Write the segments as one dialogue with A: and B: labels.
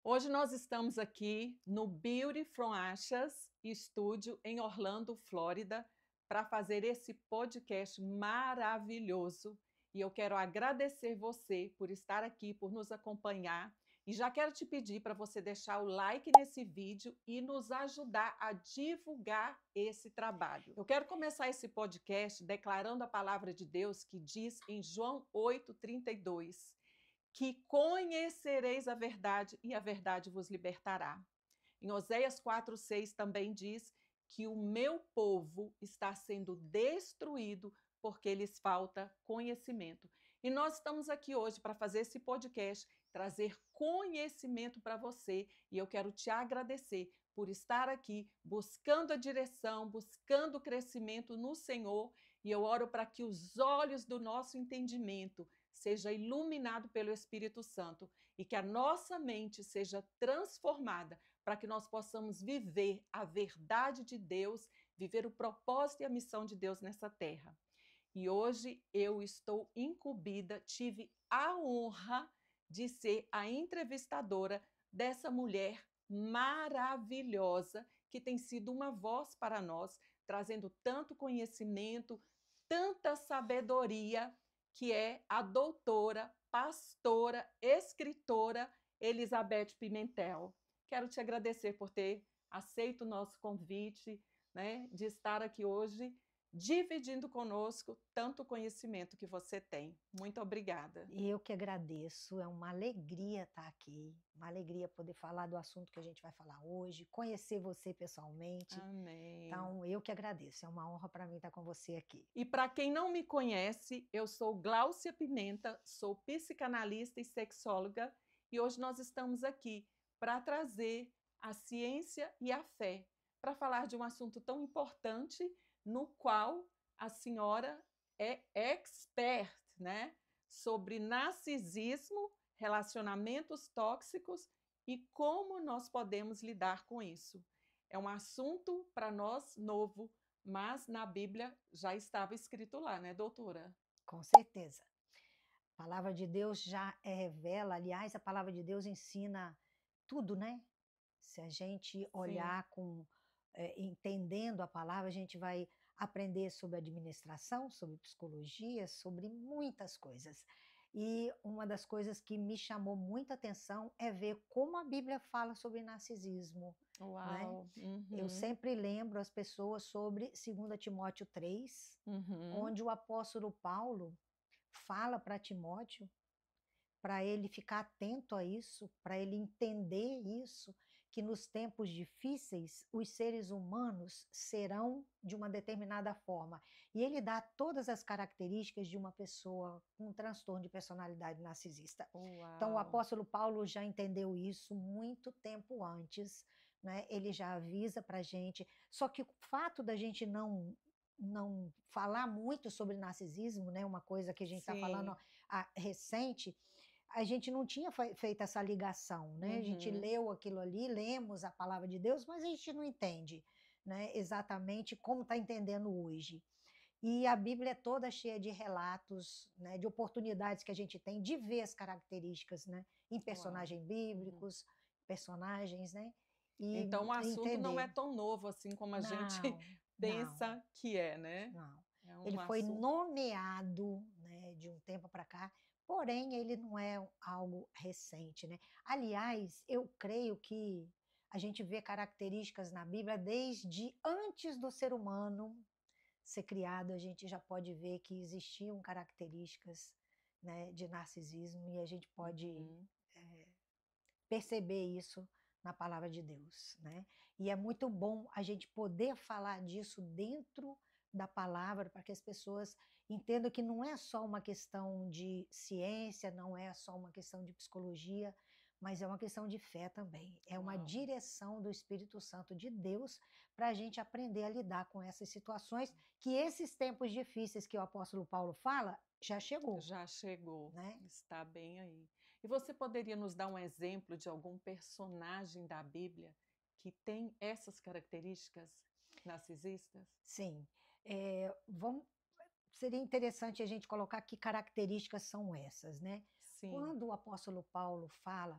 A: Hoje nós estamos aqui no Beauty from Ashes Estúdio em Orlando, Flórida, para fazer esse podcast maravilhoso. E eu quero agradecer você por estar aqui, por nos acompanhar. E já quero te pedir para você deixar o like nesse vídeo e nos ajudar a divulgar esse trabalho. Eu quero começar esse podcast declarando a palavra de Deus que diz em João 8:32 que conhecereis a verdade e a verdade vos libertará. Em Oséias 4:6 também diz que o meu povo está sendo destruído porque lhes falta conhecimento. E nós estamos aqui hoje para fazer esse podcast, trazer conhecimento para você, e eu quero te agradecer por estar aqui buscando a direção, buscando o crescimento no Senhor, e eu oro para que os olhos do nosso entendimento seja iluminado pelo Espírito Santo e que a nossa mente seja transformada para que nós possamos viver a verdade de Deus, viver o propósito e a missão de Deus nessa terra. E hoje eu estou incumbida, tive a honra de ser a entrevistadora dessa mulher maravilhosa que tem sido uma voz para nós, trazendo tanto conhecimento, tanta sabedoria, que é a doutora, pastora, escritora Elizabeth Pimentel. Quero te agradecer por ter aceito o nosso convite, né, de estar aqui hoje dividindo conosco tanto conhecimento que você tem. Muito obrigada.
B: Eu que agradeço, é uma alegria estar aqui, uma alegria poder falar do assunto que a gente vai falar hoje, conhecer você pessoalmente.
A: Amém.
B: Então, eu que agradeço, é uma honra para mim estar com você aqui.
A: E para quem não me conhece, eu sou Gláucia Pimenta, sou psicanalista e sexóloga, e hoje nós estamos aqui para trazer a ciência e a fé, para falar de um assunto tão importante no qual a senhora é expert, né? Sobre narcisismo, relacionamentos tóxicos e como nós podemos lidar com isso. É um assunto para nós novo, mas na Bíblia já estava escrito lá, né, doutora?
B: Com certeza. A palavra de Deus já revela, aliás, a palavra de Deus ensina tudo, né? Se a gente
A: Sim.
B: olhar entendendo a palavra, a gente vai aprender sobre administração, sobre psicologia, sobre muitas coisas. E uma das coisas que me chamou muita atenção é ver como a Bíblia fala sobre narcisismo, né?
A: Uau.
B: Eu
A: Uhum.
B: sempre lembro as pessoas sobre 2 Timóteo 3,
A: Uhum.
B: onde o apóstolo Paulo fala para Timóteo para ele ficar atento a isso, para ele entender isso, que nos tempos difíceis os seres humanos serão de uma determinada forma. E ele dá todas as características de uma pessoa com um transtorno de personalidade narcisista. Então, o
A: Uau.
B: apóstolo Paulo já entendeu isso muito tempo antes, né? Ele já avisa para a gente. Só que o fato da gente não falar muito sobre narcisismo, né? Uma coisa que a gente está falando
A: Sim.
B: recente, a gente não tinha feito essa ligação, né? A gente
A: Uhum.
B: leu aquilo ali, lemos a palavra de Deus, mas a gente não entende, né, exatamente como está entendendo hoje. E a Bíblia é toda cheia de relatos, né, de oportunidades que a gente tem de ver as características, né, em
A: Uau.
B: personagens
A: Uhum.
B: bíblicos, personagens, né, e
A: Então o assunto não é
B: entender.
A: tão novo assim como a gente
B: Não, não,
A: pensa que é, né?
B: não.
A: É
B: Ele
A: um
B: foi
A: assunto.
B: nomeado, né, de um tempo para cá, porém ele não é algo recente, né? Aliás, eu creio que a gente vê características na Bíblia desde antes do ser humano ser criado, a gente já pode ver que existiam características, né, de narcisismo e a gente pode
A: Uhum.
B: perceber isso na palavra de Deus, né? E é muito bom a gente poder falar disso dentro da palavra para que as pessoas entendam que não é só uma questão de ciência, não é só uma questão de psicologia, mas é uma questão de fé também. É uma
A: Uau.
B: direção do Espírito Santo de Deus para a gente aprender a lidar com essas situações que esses tempos difíceis que o apóstolo Paulo fala já chegou,
A: Já chegou,
B: né?
A: está bem aí. E você poderia nos dar um exemplo de algum personagem da Bíblia que tem essas características narcisistas?
B: Sim. Vamos Seria interessante a gente colocar que características são essas, né?
A: Sim.
B: Quando o apóstolo Paulo fala,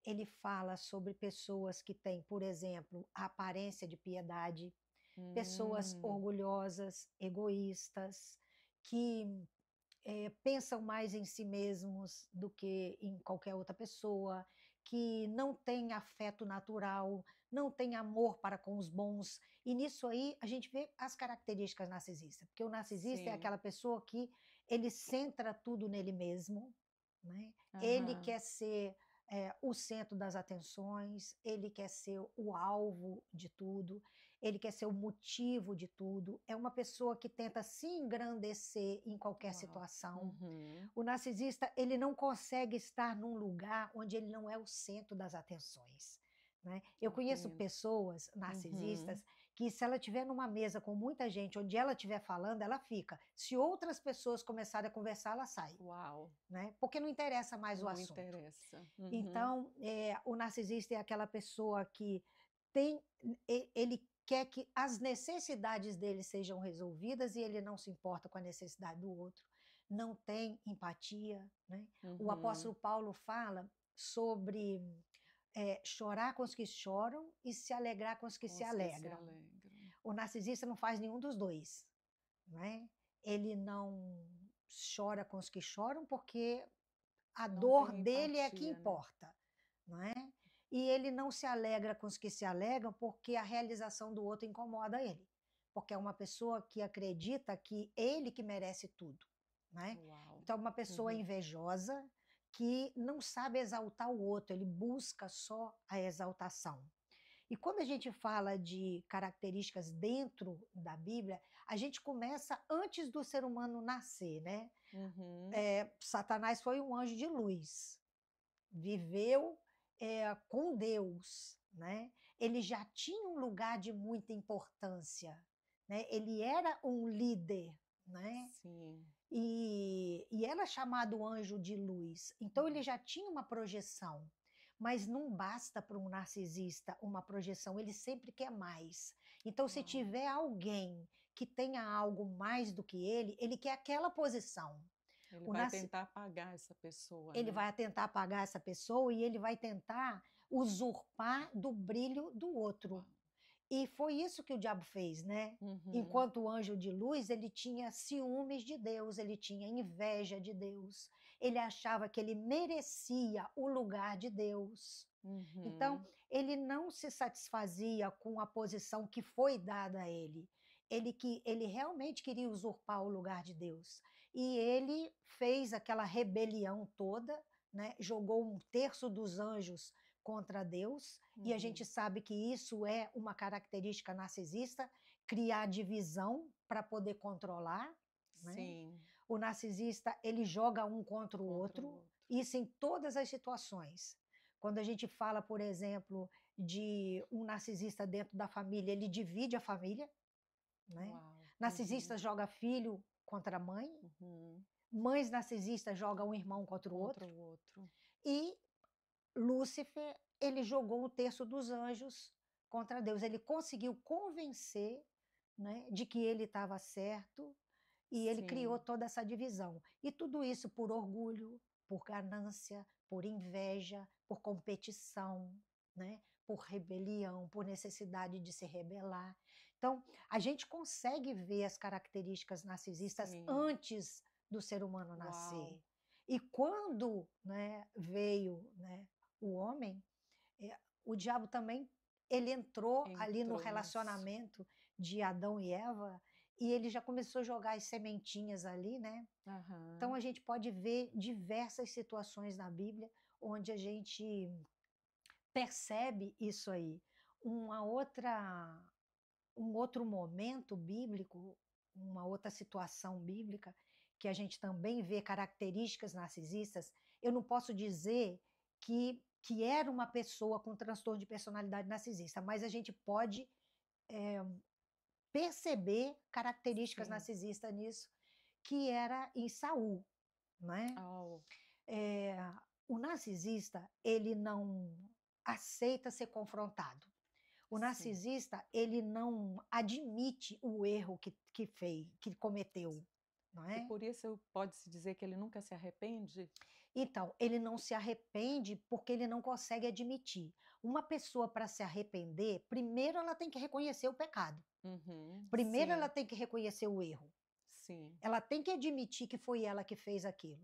B: ele fala sobre pessoas que têm, por exemplo, a aparência de piedade, pessoas
A: Hum,
B: orgulhosas, egoístas, que pensam mais em si mesmos do que em qualquer outra pessoa, que não têm afeto natural, não têm amor para com os bons. E nisso aí a gente vê as características narcisistas, porque o narcisista é
A: sim.
B: aquela pessoa que ele centra tudo nele mesmo, né? Ele
A: Aham.
B: quer ser o centro das atenções, ele quer ser o alvo de tudo, ele quer ser o motivo de tudo. É uma pessoa que tenta se engrandecer em qualquer
A: Uau.
B: situação.
A: Uhum.
B: O narcisista, ele não consegue estar num lugar onde ele não é o centro das atenções, né? Eu conheço
A: Entendo.
B: pessoas
A: Uhum.
B: narcisistas que, se ela estiver numa mesa com muita gente, onde ela estiver falando, ela fica. Se outras pessoas começarem a conversar, ela sai,
A: Uau.
B: né? Porque não interessa mais o
A: Não
B: assunto.
A: interessa. Uhum.
B: Então, o narcisista é aquela pessoa que tem, ele quer que as necessidades dele sejam resolvidas e ele não se importa com a necessidade do outro, não tem empatia, né? O
A: Uhum.
B: apóstolo Paulo fala sobre chorar com os que choram e se alegrar com os que
A: Com
B: se
A: os que se
B: alegram.
A: alegram.
B: O narcisista não faz nenhum dos dois, né? Ele não chora com os que choram porque a
A: Não
B: dor
A: tem
B: dele é que
A: empatia, né?
B: importa, não é? E ele não se alegra com os que se alegram porque a realização do outro incomoda ele, porque é uma pessoa que acredita que ele que merece tudo, né?
A: Uau.
B: Então, é uma pessoa
A: Uhum.
B: invejosa que não sabe exaltar o outro, ele busca só a exaltação. E quando a gente fala de características dentro da Bíblia, a gente começa antes do ser humano nascer, né?
A: Uhum.
B: Satanás foi um anjo de luz, viveu com Deus, né? Ele já tinha um lugar de muita importância, né? Ele era um líder, né?
A: Sim.
B: E era chamado anjo de luz. Então ele já tinha uma projeção. Mas não basta para um narcisista uma projeção, ele sempre quer mais. Então, se
A: Uau.
B: tiver alguém que tenha algo mais do que ele quer aquela posição.
A: Ele
B: O
A: vai
B: narci
A: tentar apagar essa pessoa,
B: Ele
A: né?
B: vai tentar apagar essa pessoa e ele vai tentar usurpar do brilho do outro.
A: Uau.
B: E foi isso que o diabo fez, né?
A: Uhum.
B: Enquanto o anjo de luz, ele tinha ciúmes de Deus, ele tinha inveja de Deus, ele achava que ele merecia o lugar de Deus. Então,
A: Uhum.
B: ele não se satisfazia com a posição que foi dada a ele. Ele realmente queria usurpar o lugar de Deus. E ele fez aquela rebelião toda, né? Jogou um terço dos anjos contra Deus, e a
A: Uhum.
B: gente sabe que isso é uma característica narcisista, criar divisão para poder controlar, né?
A: Sim.
B: O narcisista, ele joga um contra o
A: Contra o
B: outro,
A: outro.
B: isso em todas as situações. Quando a gente fala, por exemplo, de um narcisista dentro da família, ele divide a família, né?
A: Uau. Uhum.
B: Narcisista joga filho contra a mãe,
A: Uhum.
B: mães narcisistas jogam um irmão contra o
A: Contra
B: outro,
A: o outro.
B: e Lúcifer, ele jogou o terço dos anjos contra Deus. Ele conseguiu convencer, né, de que ele estava certo e ele criou
A: Sim.
B: toda essa divisão. E tudo isso por orgulho, por ganância, por inveja, por competição, né, por rebelião, por necessidade de se rebelar. Então, a gente consegue ver as características narcisistas
A: Sim.
B: antes do ser humano nascer.
A: Uau.
B: E quando, né, veio, né, o homem, o diabo também, ele entrou ali no
A: Entrou nisso.
B: relacionamento de Adão e Eva e ele já começou a jogar as sementinhas ali, né? Então
A: Aham.
B: a gente pode ver diversas situações na Bíblia onde a gente percebe isso aí. Uma outra, um outro momento bíblico, uma outra situação bíblica que a gente também vê características narcisistas, eu não posso dizer que era uma pessoa com transtorno de personalidade narcisista, mas a gente pode perceber características
A: Sim.
B: narcisistas nisso, que era em Saul, né?
A: Oh.
B: É, o narcisista, ele não aceita ser confrontado. O
A: Sim.
B: narcisista, ele não admite o erro que fez, que cometeu, não
A: E
B: é?
A: por isso pode-se dizer que ele nunca se arrepende?
B: Então, ele não se arrepende porque ele não consegue admitir. Uma pessoa, para se arrepender, primeiro ela tem que reconhecer o pecado.
A: Uhum.
B: Primeiro ela
A: Sim,
B: tem que reconhecer o erro.
A: sim,
B: Ela tem que admitir que foi ela que fez aquilo,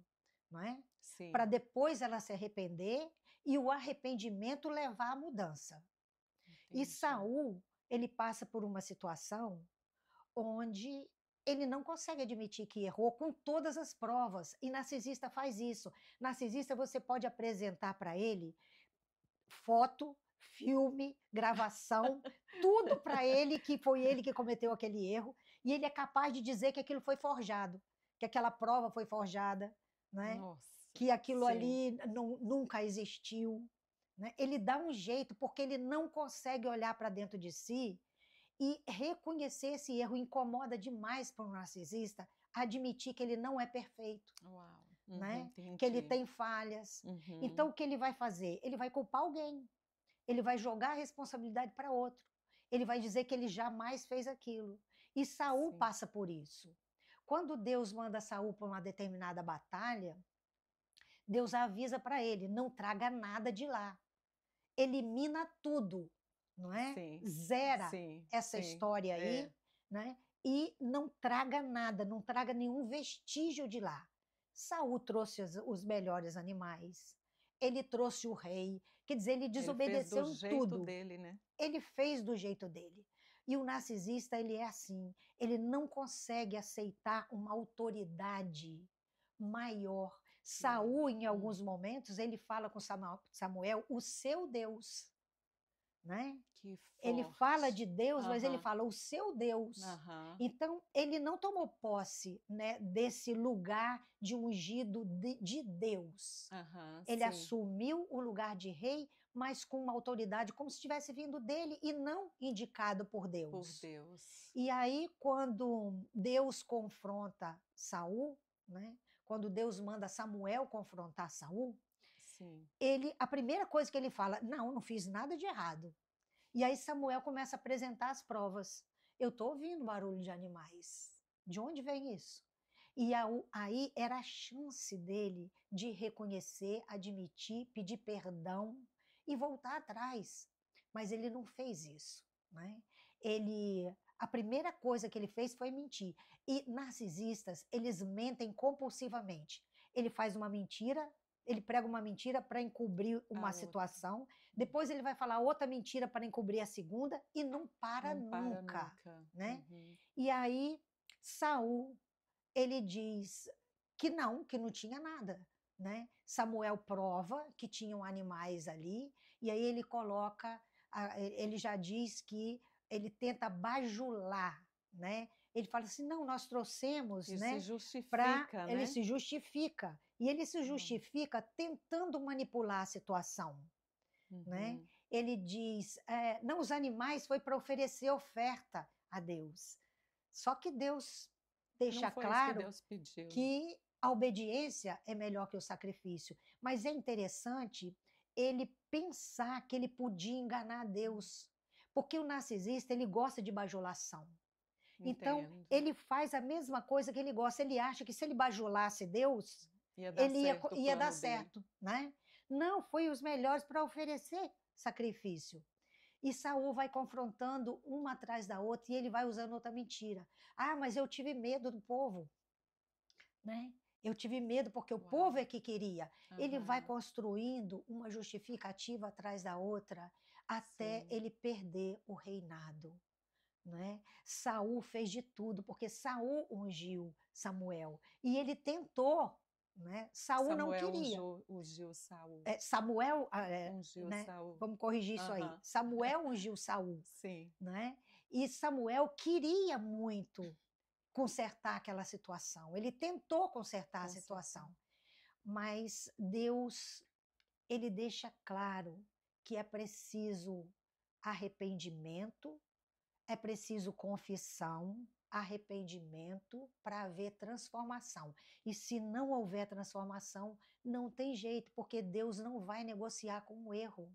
B: não é? Para
A: sim.
B: depois ela se arrepender e o arrependimento levar à mudança. E
A: Entendi.
B: Saul, ele passa por uma situação onde ele não consegue admitir que errou com todas as provas. E narcisista faz isso. Narcisista você pode apresentar para ele foto, filme, gravação, tudo para ele que foi ele que cometeu aquele erro, e ele é capaz de dizer que aquilo foi forjado, que aquela prova foi forjada, né?
A: Nossa,
B: Que aquilo
A: sim,
B: ali nunca existiu. Né? Ele dá um jeito porque ele não consegue olhar para dentro de si e reconhecer esse erro. Incomoda demais para um narcisista admitir que ele não é perfeito,
A: uau,
B: né? Que ele
A: entendi.
B: tem falhas. Então,
A: Uhum,
B: o que ele vai fazer? Ele vai culpar alguém, ele vai jogar a responsabilidade para outro, ele vai dizer que ele jamais fez aquilo. E Saul
A: sim.
B: passa por isso. Quando Deus manda Saul para uma determinada batalha, Deus avisa para ele: não traga nada de lá, elimina tudo, não é?
A: Sim,
B: Zera
A: sim,
B: essa
A: sim.
B: história
A: É.
B: aí, né? E não traga nada, não traga nenhum vestígio de lá. Saul trouxe os melhores animais, ele trouxe o rei, quer dizer, ele
A: Ele fez do
B: desobedeceu em
A: jeito
B: tudo.
A: dele, né?
B: Ele fez do jeito dele. E o narcisista, ele é assim, ele não consegue aceitar uma autoridade maior.
A: Que é.
B: Saul, em alguns momentos, ele fala com Samuel, o seu Deus, né?
A: Que
B: Ele fala
A: forte.
B: de Deus, mas ele
A: Aham,
B: fala o seu Deus.
A: aham,
B: Então, ele não tomou posse, né, desse lugar de ungido de Deus.
A: aham,
B: Ele
A: sim,
B: assumiu o lugar de rei, mas com uma autoridade como se tivesse vindo dele e não indicado por
A: por
B: Deus.
A: Deus.
B: E aí, quando Deus confronta Saul, né? Quando Deus manda Samuel confrontar Saul,
A: Sim.
B: a primeira coisa que ele fala, não fiz nada de errado. E aí Samuel começa a apresentar as provas. Eu estou ouvindo barulho de animais. De onde vem isso? E aí era a chance dele de reconhecer, admitir, pedir perdão e voltar atrás. Mas ele não fez isso, né? A primeira coisa que ele fez foi mentir. E narcisistas, eles mentem compulsivamente. Ele faz uma mentira, ele prega uma mentira para encobrir
A: A
B: uma
A: outra.
B: situação, depois ele vai falar outra mentira para encobrir a segunda e não para
A: Não para
B: nunca,
A: nunca.
B: né?
A: Uhum.
B: E aí Saul, ele diz que não tinha nada, né? Samuel prova que tinham animais ali e aí ele coloca, ele já diz que ele tenta bajular, né? Ele fala assim, não, nós trouxemos,
A: E se
B: né? Para
A: justifica,
B: ele
A: né?
B: se justifica e ele se
A: Nossa.
B: justifica tentando manipular a situação, né?
A: Uhum.
B: Ele diz, não, os animais foi para oferecer oferta a Deus. Só que Deus
A: Não
B: deixa
A: foi isso que
B: claro
A: Deus pediu.
B: que a obediência é melhor que o sacrifício. Mas é interessante ele pensar que ele podia enganar Deus. Porque o narcisista, ele gosta de bajulação. Então,
A: Entendo.
B: ele faz a mesma coisa que ele gosta. Ele acha que se ele bajulasse Deus,
A: Ia dar
B: ele
A: certo o
B: ia dar
A: plano dele.
B: certo, né? Não, foi os melhores para oferecer sacrifício. E Saul vai confrontando uma atrás da outra e ele vai usando outra mentira. Ah, mas eu tive medo do povo, né? Eu tive medo porque o
A: Uau.
B: povo é que queria. Ele vai
A: Aham.
B: construindo uma justificativa atrás da outra até
A: Sim.
B: ele perder o reinado, né? Saul fez de tudo porque Saul ungiu Samuel e ele tentou, né? Saul não
A: Samuel
B: queria.
A: ungiu Saul.
B: Samuel,
A: Ungiu
B: né?
A: Saul.
B: Vamos corrigir isso aí.
A: Aham.
B: Samuel ungiu Saul,
A: Sim.
B: né? E Samuel queria muito consertar aquela situação. Ele tentou consertar a
A: Consertar.
B: situação, mas Deus, ele deixa claro que é preciso arrependimento, é preciso confissão, arrependimento para haver transformação. E se não houver transformação, não tem jeito, porque Deus não vai negociar com o erro.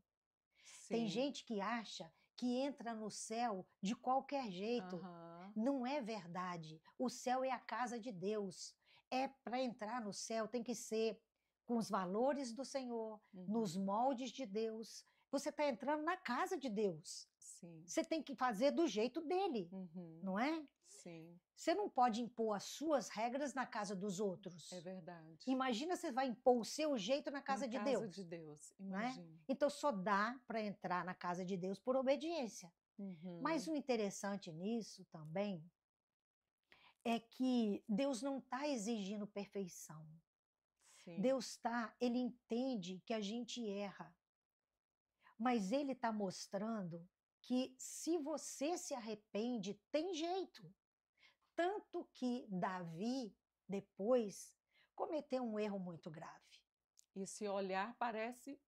B: Tem
A: Sim.
B: gente que acha que entra no céu de qualquer jeito.
A: Aham.
B: Não é verdade. O céu é a casa de Deus. É para entrar no céu tem que ser com os valores do Senhor, nos moldes de Deus. Você está entrando na casa de Deus.
A: Sim.
B: Você tem que fazer do jeito dele, não é?
A: Sim.
B: Você não pode impor as suas regras na casa dos outros.
A: É verdade.
B: Imagina você vai impor o seu jeito na casa de Deus.
A: Na casa de Deus,
B: não é?
A: imagina.
B: Então só dá para entrar na casa de Deus por obediência. Mas o interessante nisso também é que Deus não está exigindo perfeição.
A: Sim.
B: Deus ele entende que a gente erra. Mas ele está mostrando que se você se arrepende, tem jeito. Tanto que Davi, depois, cometeu um erro muito grave.
A: E se olhar, parece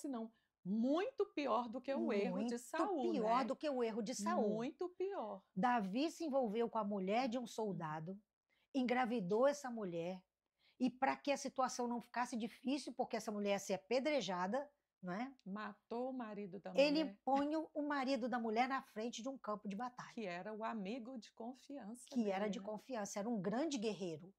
A: não, muito pior do que o erro de Saul,
B: muito pior
A: né?
B: do que o erro de Saul.
A: Muito pior.
B: Davi se envolveu com a mulher de um soldado, engravidou essa mulher, e para que a situação não ficasse difícil, porque essa mulher ia ser apedrejada, não é?
A: Matou o marido da
B: Ele
A: mulher.
B: põe o marido da mulher na frente de um campo de batalha.
A: Que era o amigo de confiança
B: que
A: dele,
B: era de
A: né?
B: confiança, era um grande guerreiro,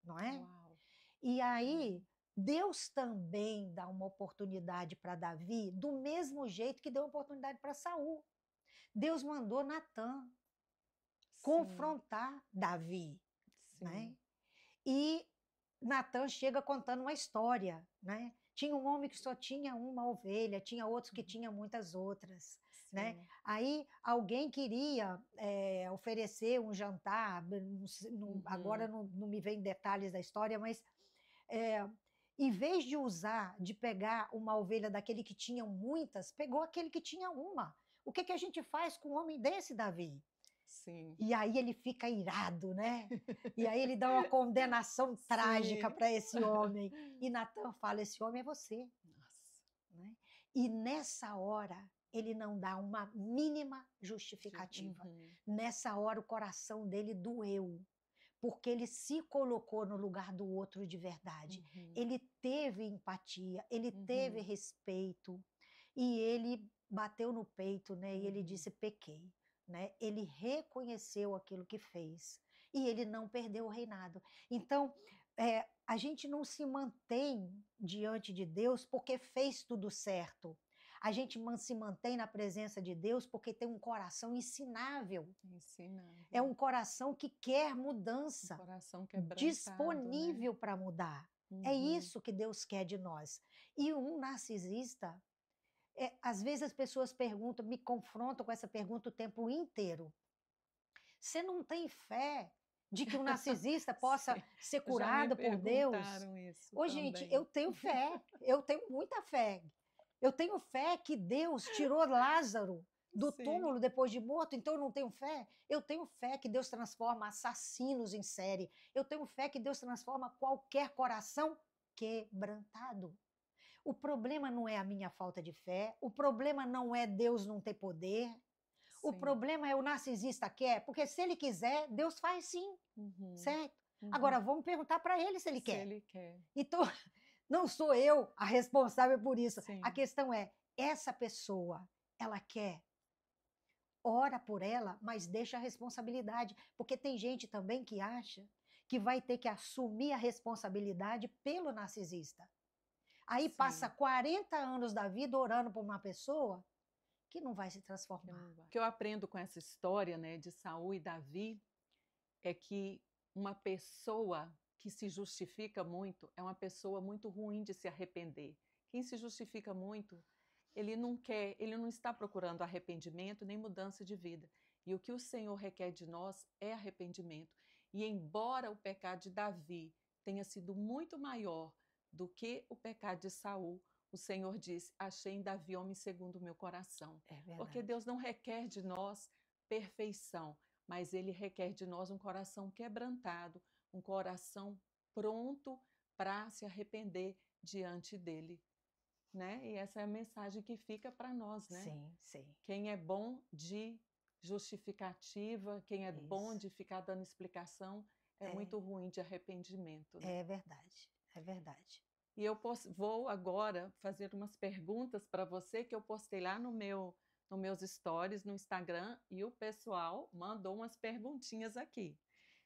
B: não é?
A: Uau.
B: E aí, Deus também dá uma oportunidade para Davi, do mesmo jeito que deu uma oportunidade para Saul. Deus mandou Natã confrontar Davi, né? E Natã chega contando uma história, né? Tinha um homem que só tinha uma ovelha, tinha outros que tinham muitas outras, né? Aí alguém queria oferecer um jantar, agora não me vem detalhes da história, mas em vez de pegar uma ovelha daquele que tinha muitas, pegou aquele que tinha uma. O que a gente faz com um homem desse, Davi?
A: Sim.
B: E aí ele fica irado, né? E aí ele dá uma condenação trágica para esse homem. E Natã fala, esse homem é você.
A: Nossa.
B: Né? E nessa hora, ele não dá uma mínima justificativa. Nessa hora, o coração dele doeu, porque ele se colocou no lugar do outro de verdade. Ele teve empatia, ele teve respeito, e ele bateu no peito, né? E ele disse, pequei. Né? Ele reconheceu aquilo que fez e ele não perdeu o reinado. Então, a gente não se mantém diante de Deus porque fez tudo certo. A gente se mantém na presença de Deus porque tem um coração ensinável. É um coração que quer mudança,
A: coração
B: disponível, né? Para mudar. É isso que Deus quer de nós. E um narcisista, às vezes as pessoas me confrontam com essa pergunta o tempo inteiro. Você não tem fé de que um narcisista possa ser curado por Deus? Ô, gente, eu tenho fé, eu tenho muita fé. Eu tenho fé que Deus tirou Lázaro do túmulo depois de morto, então eu não tenho fé? Eu tenho fé que Deus transforma assassinos em série. Eu tenho fé que Deus transforma qualquer coração quebrantado. O problema não é a minha falta de fé, o problema não é Deus não ter poder, o problema é o narcisista quer, porque se ele quiser, Deus faz sim, certo? Agora, vamos perguntar para ele se ele quer.
A: Se ele quer.
B: Então, não sou eu a responsável por isso. A questão é, essa pessoa, ela quer? Ora por ela, mas deixa a responsabilidade, porque tem gente também que acha que vai ter que assumir a responsabilidade pelo narcisista. Aí passa 40 anos da vida orando por uma pessoa que não vai se transformar.
A: O que eu aprendo com essa história, né, de Saul e Davi é que uma pessoa que se justifica muito é uma pessoa muito ruim de se arrepender. Quem se justifica muito, ele não está procurando arrependimento nem mudança de vida. E o que o Senhor requer de nós é arrependimento. E embora o pecado de Davi tenha sido muito maior do que o pecado de Saul, o Senhor diz, achei em Davi homem segundo o meu coração. Porque Deus não requer de nós perfeição, mas Ele requer de nós um coração quebrantado, um coração pronto para se arrepender diante dEle. Né? E essa é a mensagem que fica para nós, né?
B: Sim, sim.
A: Quem é bom de justificativa, quem é bom de ficar dando explicação, é muito ruim de arrependimento. Né?
B: É verdade, é verdade.
A: E eu vou agora fazer umas perguntas para você que eu postei lá nos meus stories no Instagram e o pessoal mandou umas perguntinhas aqui.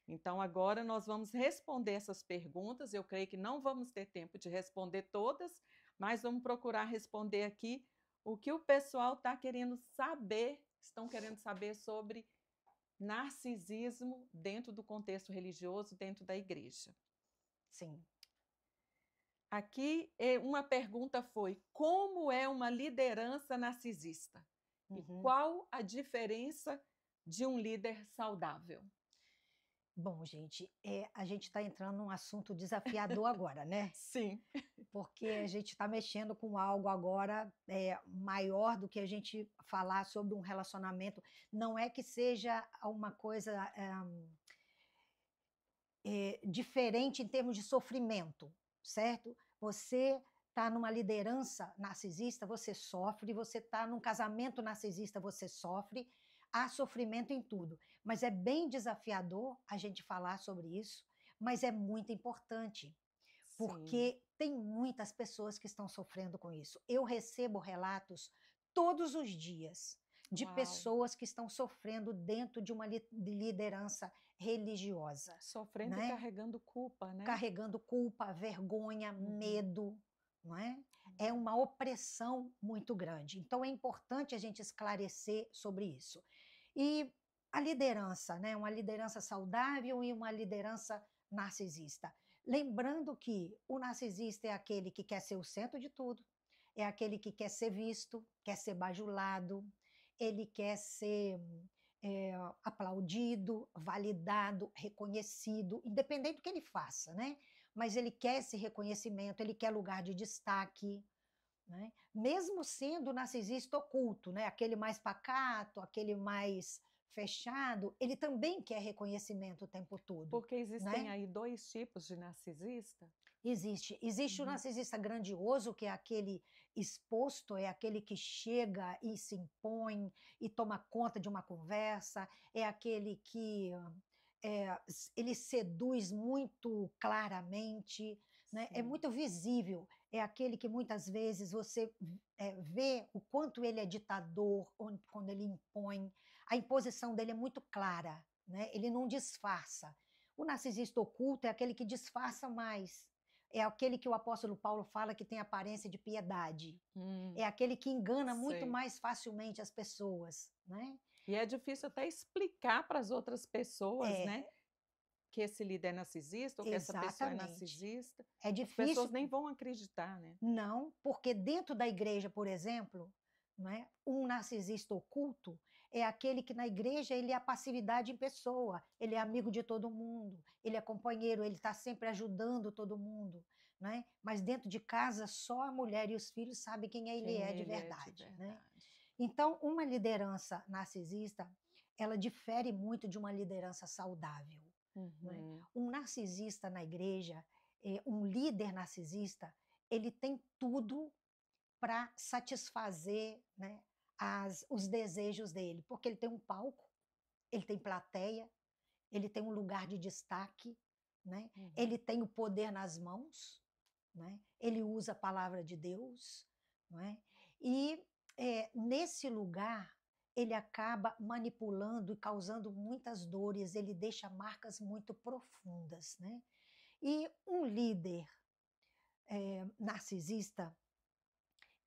A: Então, agora nós vamos responder essas perguntas. Eu creio que não vamos ter tempo de responder todas, mas vamos procurar responder aqui o que o pessoal está querendo saber, estão querendo saber sobre narcisismo dentro do contexto religioso, dentro da igreja.
B: Sim.
A: Aqui, uma pergunta foi: como é uma liderança narcisista? E qual a diferença de um líder saudável?
B: Bom, gente, a gente está entrando num assunto desafiador agora, né?
A: Sim.
B: Porque a gente está mexendo com algo agora maior do que a gente falar sobre um relacionamento. Não é que seja uma coisa diferente em termos de sofrimento, certo? Você está numa liderança narcisista, você sofre, você está num casamento narcisista, você sofre, há sofrimento em tudo. Mas é bem desafiador a gente falar sobre isso, mas é muito importante, porque tem muitas pessoas que estão sofrendo com isso. Eu recebo relatos todos os dias de pessoas que estão sofrendo dentro de uma liderança religiosa.
A: Sofrendo,
B: né?
A: E carregando culpa, né?
B: Carregando culpa, vergonha, medo, não é? É uma opressão muito grande. Então é importante a gente esclarecer sobre isso. E a liderança, né? Uma liderança saudável e uma liderança narcisista. Lembrando que o narcisista é aquele que quer ser o centro de tudo, é aquele que quer ser visto, quer ser bajulado, ele quer ser aplaudido, validado, reconhecido, independente do que ele faça, né? Mas ele quer esse reconhecimento, ele quer lugar de destaque, né? Mesmo sendo narcisista oculto, né? Aquele mais pacato, aquele mais fechado, ele também quer reconhecimento o tempo todo.
A: Porque existem
B: né?
A: aí 2 tipos de narcisista.
B: Existe o narcisista grandioso, que é aquele exposto, é aquele que chega e se impõe e toma conta de uma conversa, é aquele que ele seduz muito claramente, né? É muito visível, é aquele que muitas vezes você vê o quanto ele é ditador, quando ele impõe, a imposição dele é muito clara, né? Ele não disfarça. O narcisista oculto é aquele que disfarça mais, é aquele que o apóstolo Paulo fala que tem aparência de piedade. É aquele que engana muito mais facilmente as pessoas, né?
A: E é difícil até explicar para as outras pessoas, né? Que esse líder é narcisista ou que essa pessoa é narcisista.
B: É
A: As pessoas
B: difícil.
A: nem vão acreditar, né?
B: Não, porque dentro da igreja, por exemplo, né, um narcisista oculto é aquele que na igreja ele é a passividade em pessoa, ele é amigo de todo mundo, ele é companheiro, ele está sempre ajudando todo mundo, né? Mas dentro de casa só a mulher e os filhos sabem quem ele é de verdade. Né? Então, uma liderança narcisista, ela difere muito de uma liderança saudável. Né? Um narcisista na igreja, um líder narcisista, ele tem tudo para satisfazer, né, os desejos dele, porque ele tem um palco, ele tem plateia, ele tem um lugar de destaque, né? Ele tem o poder nas mãos, né? Ele usa a palavra de Deus, não é? E nesse lugar ele acaba manipulando e causando muitas dores, ele deixa marcas muito profundas, né? E um líder narcisista,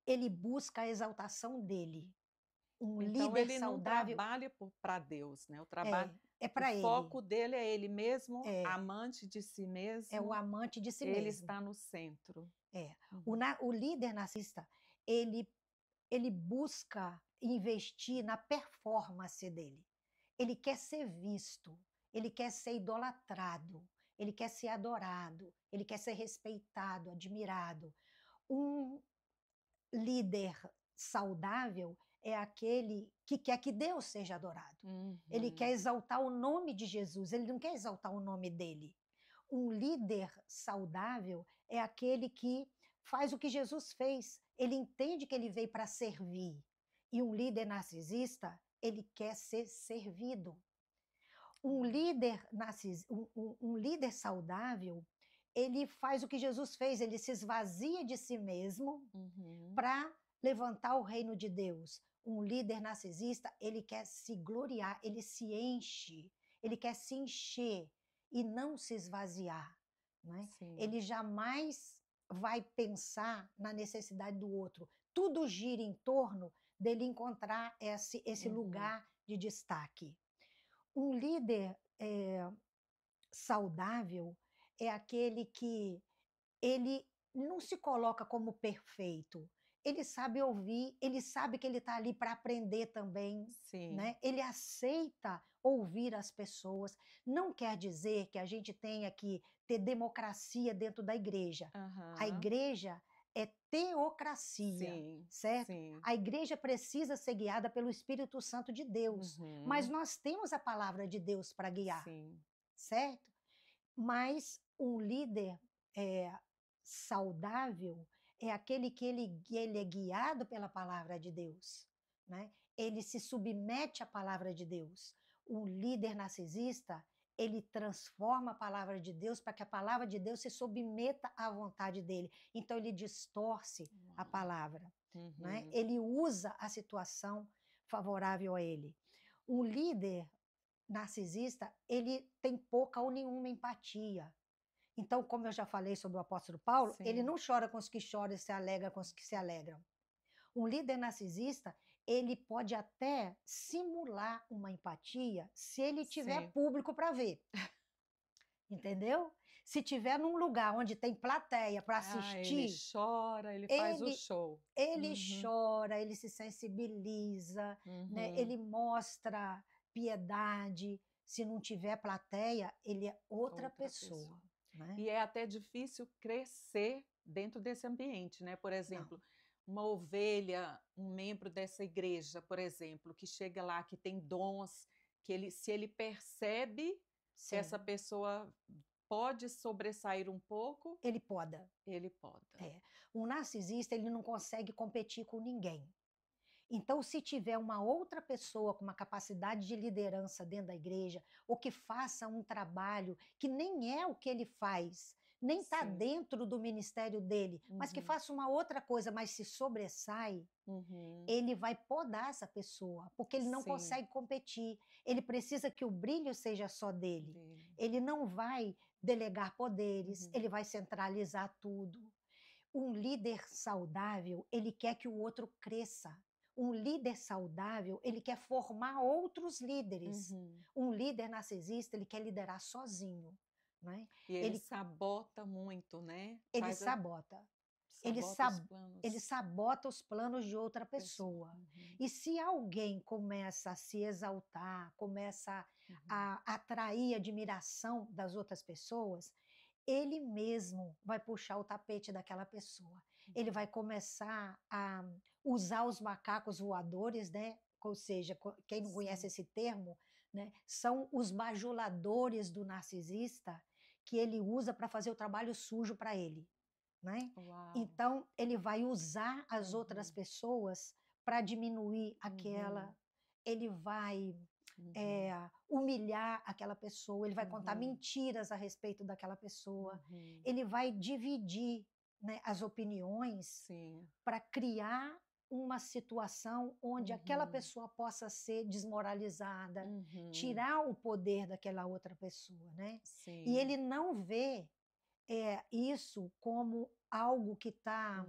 B: ele busca a exaltação dele. Um
A: Então
B: líder
A: ele não
B: saudável
A: trabalha para Deus, né?
B: é
A: O
B: para ele.
A: foco dele é ele mesmo, amante de si mesmo.
B: É o amante de si
A: ele
B: mesmo.
A: está no centro.
B: O líder narcisista, ele busca investir na performance dele. Ele quer ser visto, ele quer ser idolatrado, ele quer ser adorado, ele quer ser respeitado, admirado. Um líder saudável é aquele que quer que Deus seja adorado. Ele quer exaltar o nome de Jesus, ele não quer exaltar o nome dele. Um líder saudável é aquele que faz o que Jesus fez. Ele entende que ele veio para servir. E um líder narcisista, ele quer ser servido. Um líder um líder saudável, ele faz o que Jesus fez, ele se esvazia de si mesmo para levantar o reino de Deus. Um líder narcisista, ele quer se gloriar, ele se enche, ele quer se encher, e não se esvaziar, né?
A: Sim.
B: Ele jamais vai pensar na necessidade do outro. Tudo gira em torno dele encontrar esse
A: Uhum.
B: lugar de destaque. Um líder saudável é aquele que ele não se coloca como perfeito. Ele sabe ouvir, ele sabe que ele está ali para aprender também,
A: Sim.
B: né? Ele aceita ouvir as pessoas. Não quer dizer que a gente tenha que ter democracia dentro da igreja. A
A: Aham.
B: igreja é teocracia,
A: Sim,
B: certo?
A: sim.
B: A igreja precisa ser guiada pelo Espírito Santo de Deus, mas
A: Uhum.
B: nós temos a palavra de Deus para guiar,
A: Sim.
B: certo? Mas um líder eh, saudável é aquele que ele é guiado pela palavra de Deus, né? Ele se submete à palavra de Deus. Um líder narcisista, ele transforma a palavra de Deus para que a palavra de Deus se submeta à vontade dele. Então ele distorce a
A: Uau.
B: palavra, né?
A: Uhum.
B: Ele usa a situação favorável a ele. Um líder narcisista, ele tem pouca ou nenhuma empatia. Então, como eu já falei sobre o apóstolo Paulo, ele
A: Sim,
B: não chora com os que choram e se alegra com os que se alegram. Um líder narcisista, ele pode até simular uma empatia se ele tiver
A: sim.
B: público para ver, entendeu? Se tiver num lugar onde tem plateia para
A: Ah, ele
B: assistir,
A: chora, ele faz o
B: ele
A: show.
B: ele
A: Uhum.
B: chora, ele se sensibiliza, né?
A: Uhum.
B: Ele mostra piedade. Se não tiver plateia, ele é outra
A: Outra pessoa.
B: pessoa, né?
A: E é até difícil crescer dentro desse ambiente, né? Por
B: Não,
A: exemplo, uma ovelha, um membro dessa igreja, por exemplo, que chega lá, que tem dons, que ele, se ele percebe que essa
B: sim,
A: pessoa pode sobressair um pouco,
B: ele poda.
A: ele poda.
B: É. O narcisista, ele não consegue competir com ninguém. Então, se tiver uma outra pessoa com uma capacidade de liderança dentro da igreja, ou que faça um trabalho que nem é o que ele faz, nem está
A: Sim.
B: dentro do ministério dele, mas que
A: Uhum.
B: faça uma outra coisa, mas se sobressai,
A: Uhum.
B: ele vai podar essa pessoa, porque ele não
A: Sim.
B: consegue competir. Ele precisa que o brilho seja só dele.
A: Dele.
B: Ele não vai delegar poderes,
A: Uhum.
B: ele vai centralizar tudo. Um líder saudável, ele quer que o outro cresça. Um líder saudável, ele quer formar outros líderes.
A: Uhum.
B: Um líder narcisista, ele quer liderar sozinho, né?
A: E ele
B: Ele,
A: sabota muito, né?
B: ele
A: Faz a,
B: sabota. Ele,
A: sabota os
B: sab, ele
A: planos
B: sabota os planos de outra
A: da pessoa.
B: pessoa.
A: Uhum.
B: E se alguém começa a se exaltar, começa
A: Uhum.
B: a atrair admiração das outras pessoas, ele mesmo vai puxar o tapete daquela pessoa. Ele vai começar a usar os macacos voadores, né? Ou seja, quem não conhece
A: Sim.
B: esse termo, né? São os bajuladores do narcisista que ele usa para fazer o trabalho sujo para ele, né?
A: Uau.
B: Então, ele vai usar as outras
A: Uhum.
B: pessoas para diminuir aquela,
A: Uhum.
B: ele vai
A: Uhum.
B: humilhar aquela pessoa, ele vai contar
A: Uhum.
B: mentiras a respeito daquela pessoa,
A: Uhum.
B: ele vai dividir, né, as opiniões
A: Sim.
B: para criar uma situação onde aquela
A: Uhum.
B: pessoa possa ser desmoralizada,
A: Uhum.
B: tirar o poder daquela outra pessoa, né? E
A: Sim.
B: ele não vê isso como algo que está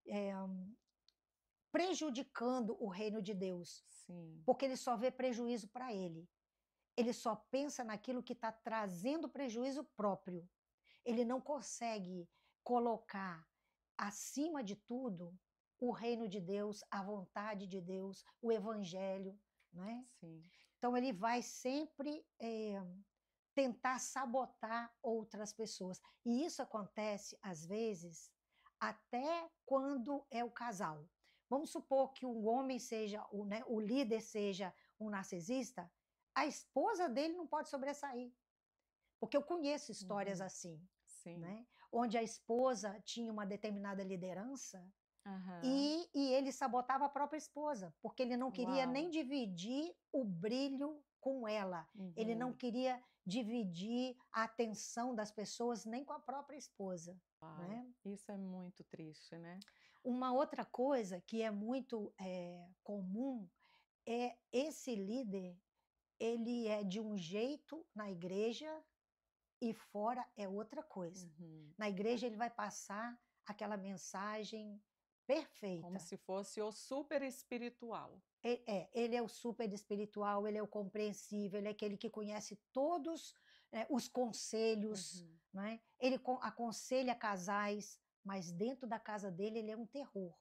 A: Uhum.
B: prejudicando o reino de Deus,
A: Sim.
B: porque ele só vê prejuízo para ele. Ele só pensa naquilo que está trazendo prejuízo próprio. Ele não consegue colocar acima de tudo o reino de Deus, a vontade de Deus, o evangelho, né?
A: Sim.
B: Então ele vai sempre tentar sabotar outras pessoas. E isso acontece, às vezes, até quando é o casal. Vamos supor que um homem seja, né, o líder seja um narcisista, a esposa dele não pode sobressair. Porque eu conheço histórias
A: Uhum.
B: assim,
A: Sim.
B: né? Onde a esposa tinha uma determinada liderança
A: Aham.
B: e ele sabotava a própria esposa, porque ele não queria
A: Uau.
B: nem dividir o brilho com ela. Ele não
A: Uhum.
B: queria dividir a atenção das pessoas nem com a própria esposa,
A: Uau.
B: né?
A: Isso é muito triste, né?
B: Uma outra coisa que é muito comum é esse líder, ele é de um jeito na igreja e fora é outra coisa.
A: Uhum.
B: Na igreja ele vai passar aquela mensagem
A: Como
B: perfeita.
A: se fosse o super espiritual.
B: Ele é o super espiritual, ele é o compreensível, ele é aquele que conhece todos os conselhos,
A: Uhum.
B: né? Ele aconselha casais, mas dentro da casa dele ele é um terror,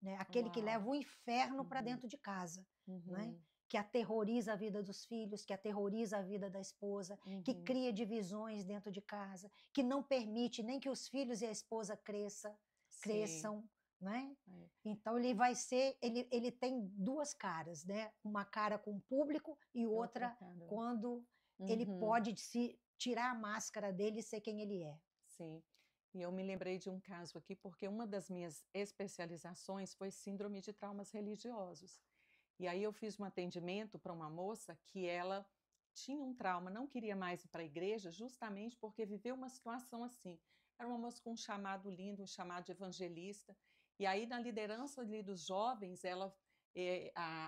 B: né? Aquele que leva
A: Uau!
B: o inferno para
A: Uhum.
B: dentro de casa, né?
A: Uhum.
B: Que aterroriza a vida dos filhos, que aterroriza a vida da esposa, que
A: Uhum.
B: cria divisões dentro de casa, que não permite nem que os filhos e a esposa
A: Sim.
B: cresçam, né?
A: É.
B: Então ele tem duas caras, né? Uma cara com o público e
A: Outra
B: outra
A: cara.
B: quando ele
A: Uhum.
B: pode se tirar a máscara dele e ser quem ele é.
A: Sim. E eu me lembrei de um caso aqui, porque uma das minhas especializações foi síndrome de traumas religiosos. E aí eu fiz um atendimento para uma moça que ela tinha um trauma, não queria mais ir para a igreja, justamente porque viveu uma situação assim. Era uma moça com um chamado lindo, um chamado de evangelista. E aí, na liderança ali dos jovens,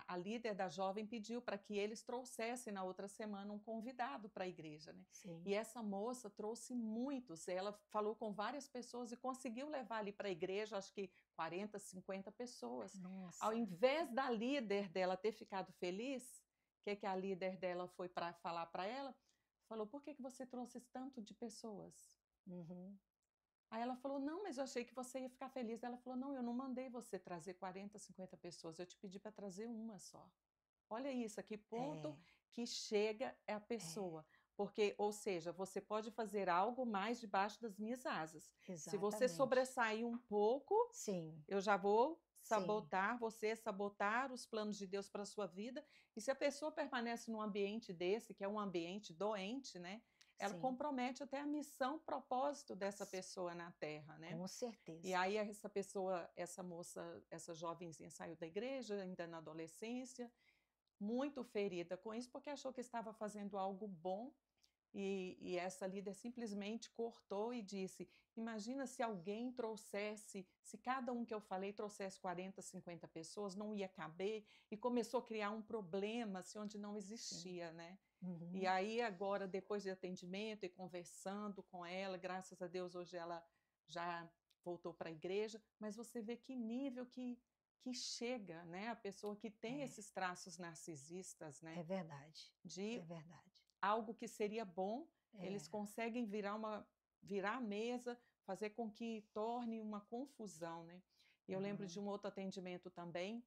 A: a líder da jovem pediu para que eles trouxessem na outra semana um convidado para a igreja, né?
B: Sim.
A: E essa moça trouxe muitos, ela falou com várias pessoas e conseguiu levar ali para a igreja, acho que 40, 50 pessoas. Ao
B: Nossa.
A: invés da líder dela ter ficado feliz, o que a líder dela foi para falar para ela? Falou, por que você trouxe esse tanto de pessoas?
B: Uhum.
A: Aí ela falou, não, mas eu achei que você ia ficar feliz. Ela falou, não, eu não mandei você trazer 40, 50 pessoas, eu te pedi para trazer uma só. Olha isso, a que ponto
B: É,
A: que chega a
B: é,
A: pessoa. Porque, ou seja, você pode fazer algo mais debaixo das minhas asas. Se você
B: exatamente.
A: sobressair um pouco,
B: Sim,
A: eu já vou
B: sim,
A: sabotar você, sabotar os planos de Deus para a sua vida. E se a pessoa permanece num ambiente desse, que é um ambiente doente, né? Ela
B: sim,
A: compromete até a missão, o propósito dessa pessoa na Terra, né?
B: com
A: E
B: certeza.
A: aí essa pessoa, essa moça, essa jovenzinha saiu da igreja, ainda na adolescência, muito ferida com isso, porque achou que estava fazendo algo bom e essa líder simplesmente cortou e disse: imagina se alguém trouxesse, se cada um que eu falei trouxesse 40, 50 pessoas, não ia caber, e começou a criar um problema assim, onde não
B: Sim.
A: existia, né? E
B: Uhum.
A: aí, agora, depois de atendimento e conversando com ela, graças a Deus, hoje ela já voltou para a igreja, mas você vê que nível que chega, né? A pessoa que tem
B: É,
A: esses traços narcisistas,
B: é
A: né?
B: verdade.
A: De
B: É verdade.
A: algo que seria bom,
B: É.
A: eles conseguem virar a mesa, fazer com que torne uma confusão, né? E eu lembro de
B: Uhum.
A: um outro atendimento também,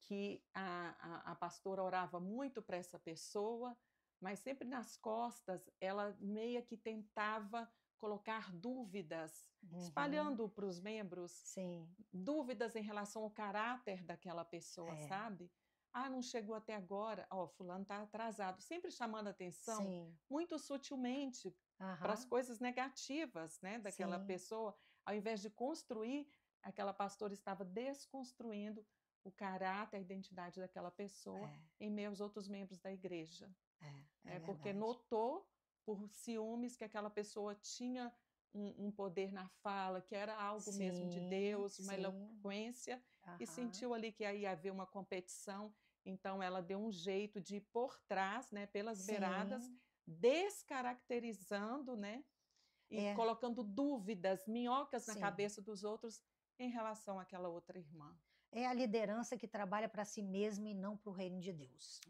A: que a pastora orava muito para essa pessoa, mas sempre nas costas ela meio que tentava colocar dúvidas,
B: Uhum.
A: espalhando para os membros
B: Sim.
A: dúvidas em relação ao caráter daquela pessoa,
B: É.
A: sabe? Ah, não chegou até agora, ó, fulano está atrasado, sempre chamando atenção
B: Sim.
A: muito sutilmente para as
B: Aham.
A: coisas negativas, né, daquela
B: Sim.
A: pessoa, ao invés de construir, aquela pastora estava desconstruindo o caráter, a identidade daquela pessoa
B: É.
A: em meio aos outros membros da igreja,
B: É
A: né? Porque
B: verdade.
A: notou por ciúmes que aquela pessoa tinha um poder na fala, que era algo mesmo de
B: Sim,
A: Deus, uma
B: sim.
A: eloquência, e
B: Aham.
A: sentiu ali que aí ia haver uma competição, então ela deu um jeito de ir por trás, né, pelas beiradas,
B: Sim.
A: descaracterizando, né, e
B: É.
A: colocando dúvidas, minhocas na
B: Sim.
A: cabeça dos outros em relação àquela outra irmã.
B: É a liderança que trabalha para si mesma e não para o reino de Deus,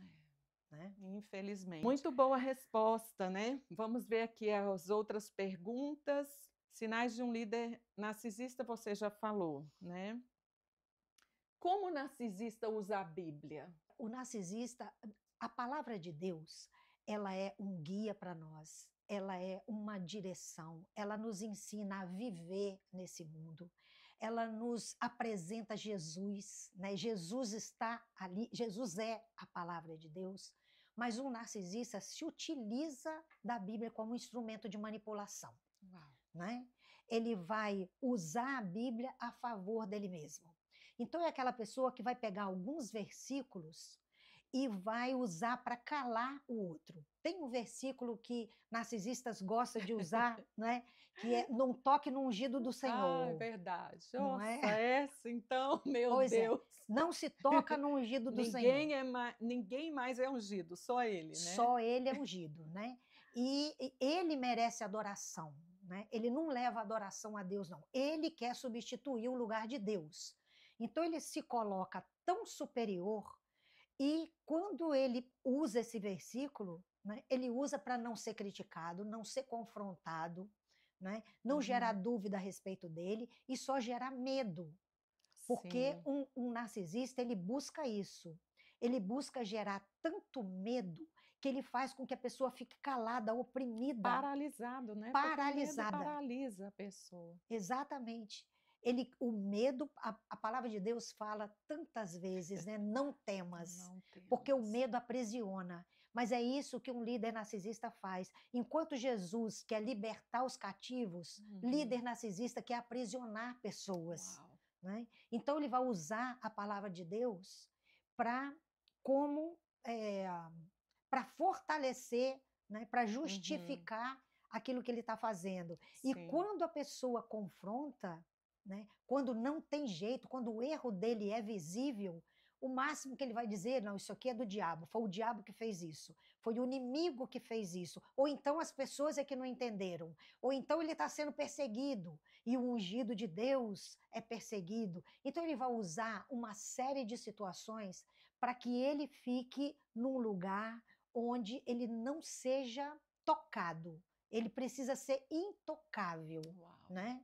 B: né?
A: Infelizmente. Muito boa resposta, né? Vamos ver aqui as outras perguntas. Sinais de um líder narcisista, você já falou, né? Como o narcisista usa a Bíblia?
B: O narcisista, a palavra de Deus, ela é um guia para nós, ela é uma direção, ela nos ensina a viver nesse mundo, ela nos apresenta Jesus, né? Jesus está ali, Jesus é a palavra de Deus, mas o narcisista se utiliza da Bíblia como instrumento de manipulação,
A: Uau.
B: né? Ele vai usar a Bíblia a favor dele mesmo. Então é aquela pessoa que vai pegar alguns versículos e vai usar para calar o outro. Tem um versículo que narcisistas gostam de usar, né? Que é não toque no ungido do
A: Ah, é
B: Senhor,
A: verdade.
B: não
A: Nossa,
B: é?
A: essa então, meu
B: Pois é,
A: Deus.
B: não se toca no ungido do Senhor.
A: Ninguém mais é ungido, só ele, né?
B: Só ele é ungido, né? e ele merece adoração, né? Ele não leva adoração a Deus, não. Ele quer substituir o lugar de Deus. Então ele se coloca tão superior e quando ele usa esse versículo, né, ele usa para não ser criticado, não ser confrontado, né, não gerar
A: Uhum.
B: dúvida a respeito dele e só gerar medo. Porque
A: Sim.
B: um narcisista, ele busca isso. Ele busca gerar tanto medo que ele faz com que a pessoa fique calada, oprimida,
A: Paralisado, né? Porque o medo
B: paralisada.
A: paralisa a pessoa.
B: Exatamente. O medo, a palavra de Deus fala tantas vezes, né? Não temas,
A: Não
B: porque o
A: temas.
B: medo aprisiona. Mas é isso que um líder narcisista faz. Enquanto Jesus quer libertar os cativos,
A: Uhum.
B: líder narcisista quer aprisionar pessoas,
A: Uau.
B: né? Então ele vai usar a palavra de Deus para como para fortalecer, né? Para
A: Uhum.
B: justificar aquilo que ele está fazendo. E
A: Sim.
B: quando a pessoa confronta, né, quando não tem jeito, quando o erro dele é visível, o máximo que ele vai dizer, não, isso aqui é do diabo, foi o diabo que fez isso, foi o inimigo que fez isso, ou então as pessoas é que não entenderam, ou então ele está sendo perseguido, e o ungido de Deus é perseguido. Então ele vai usar uma série de situações para que ele fique num lugar onde ele não seja tocado. Ele precisa ser intocável,
A: Uau.
B: né?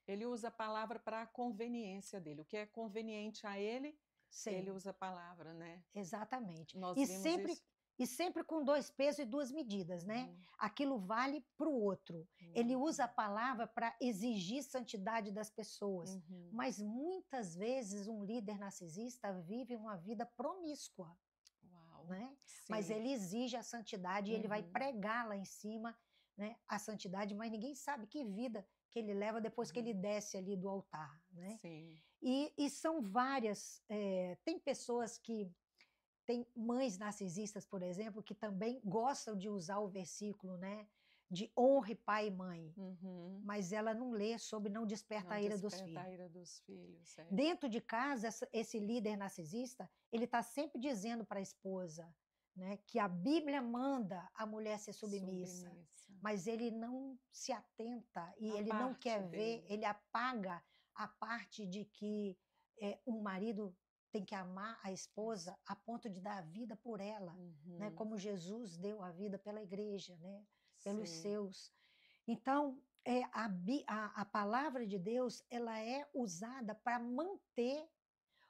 A: Ele usa a palavra para a conveniência dele. O que é conveniente a ele, ele
B: Sim,
A: usa a palavra, né?
B: exatamente.
A: Nós vimos isso.
B: E sempre com dois pesos e duas medidas, né?
A: Uhum.
B: Aquilo vale para o outro. Ele usa a
A: Uhum.
B: palavra para exigir santidade das pessoas.
A: Uhum.
B: Mas muitas vezes um líder narcisista vive uma vida promíscua,
A: Uau.
B: né? Mas
A: Sim.
B: ele exige a santidade e ele vai
A: Uhum.
B: pregar lá em cima, né, a santidade, mas ninguém sabe que vida que ele leva depois que ele
A: Uhum.
B: desce ali do altar, né?
A: Sim.
B: E são várias, tem pessoas que tem mães narcisistas, por exemplo, que também gostam de usar o versículo, né, de honre pai e mãe,
A: Uhum.
B: mas ela não lê sobre não desperta
A: Não
B: a ira dos
A: desperta
B: filhos.
A: a ira dos filhos, é.
B: Dentro de casa, esse líder narcisista, ele está sempre dizendo para a esposa, né, que a Bíblia manda a mulher ser submissa,
A: Submissa.
B: mas ele não se atenta e
A: A
B: ele não
A: parte
B: quer ver,
A: dele.
B: ele apaga a parte de que um marido tem que amar a
A: Isso.
B: esposa a ponto de dar a vida por ela, né,
A: Uhum.
B: como Jesus deu a vida pela igreja, né, pelos
A: Sim.
B: seus. Então, a palavra de Deus ela é usada para manter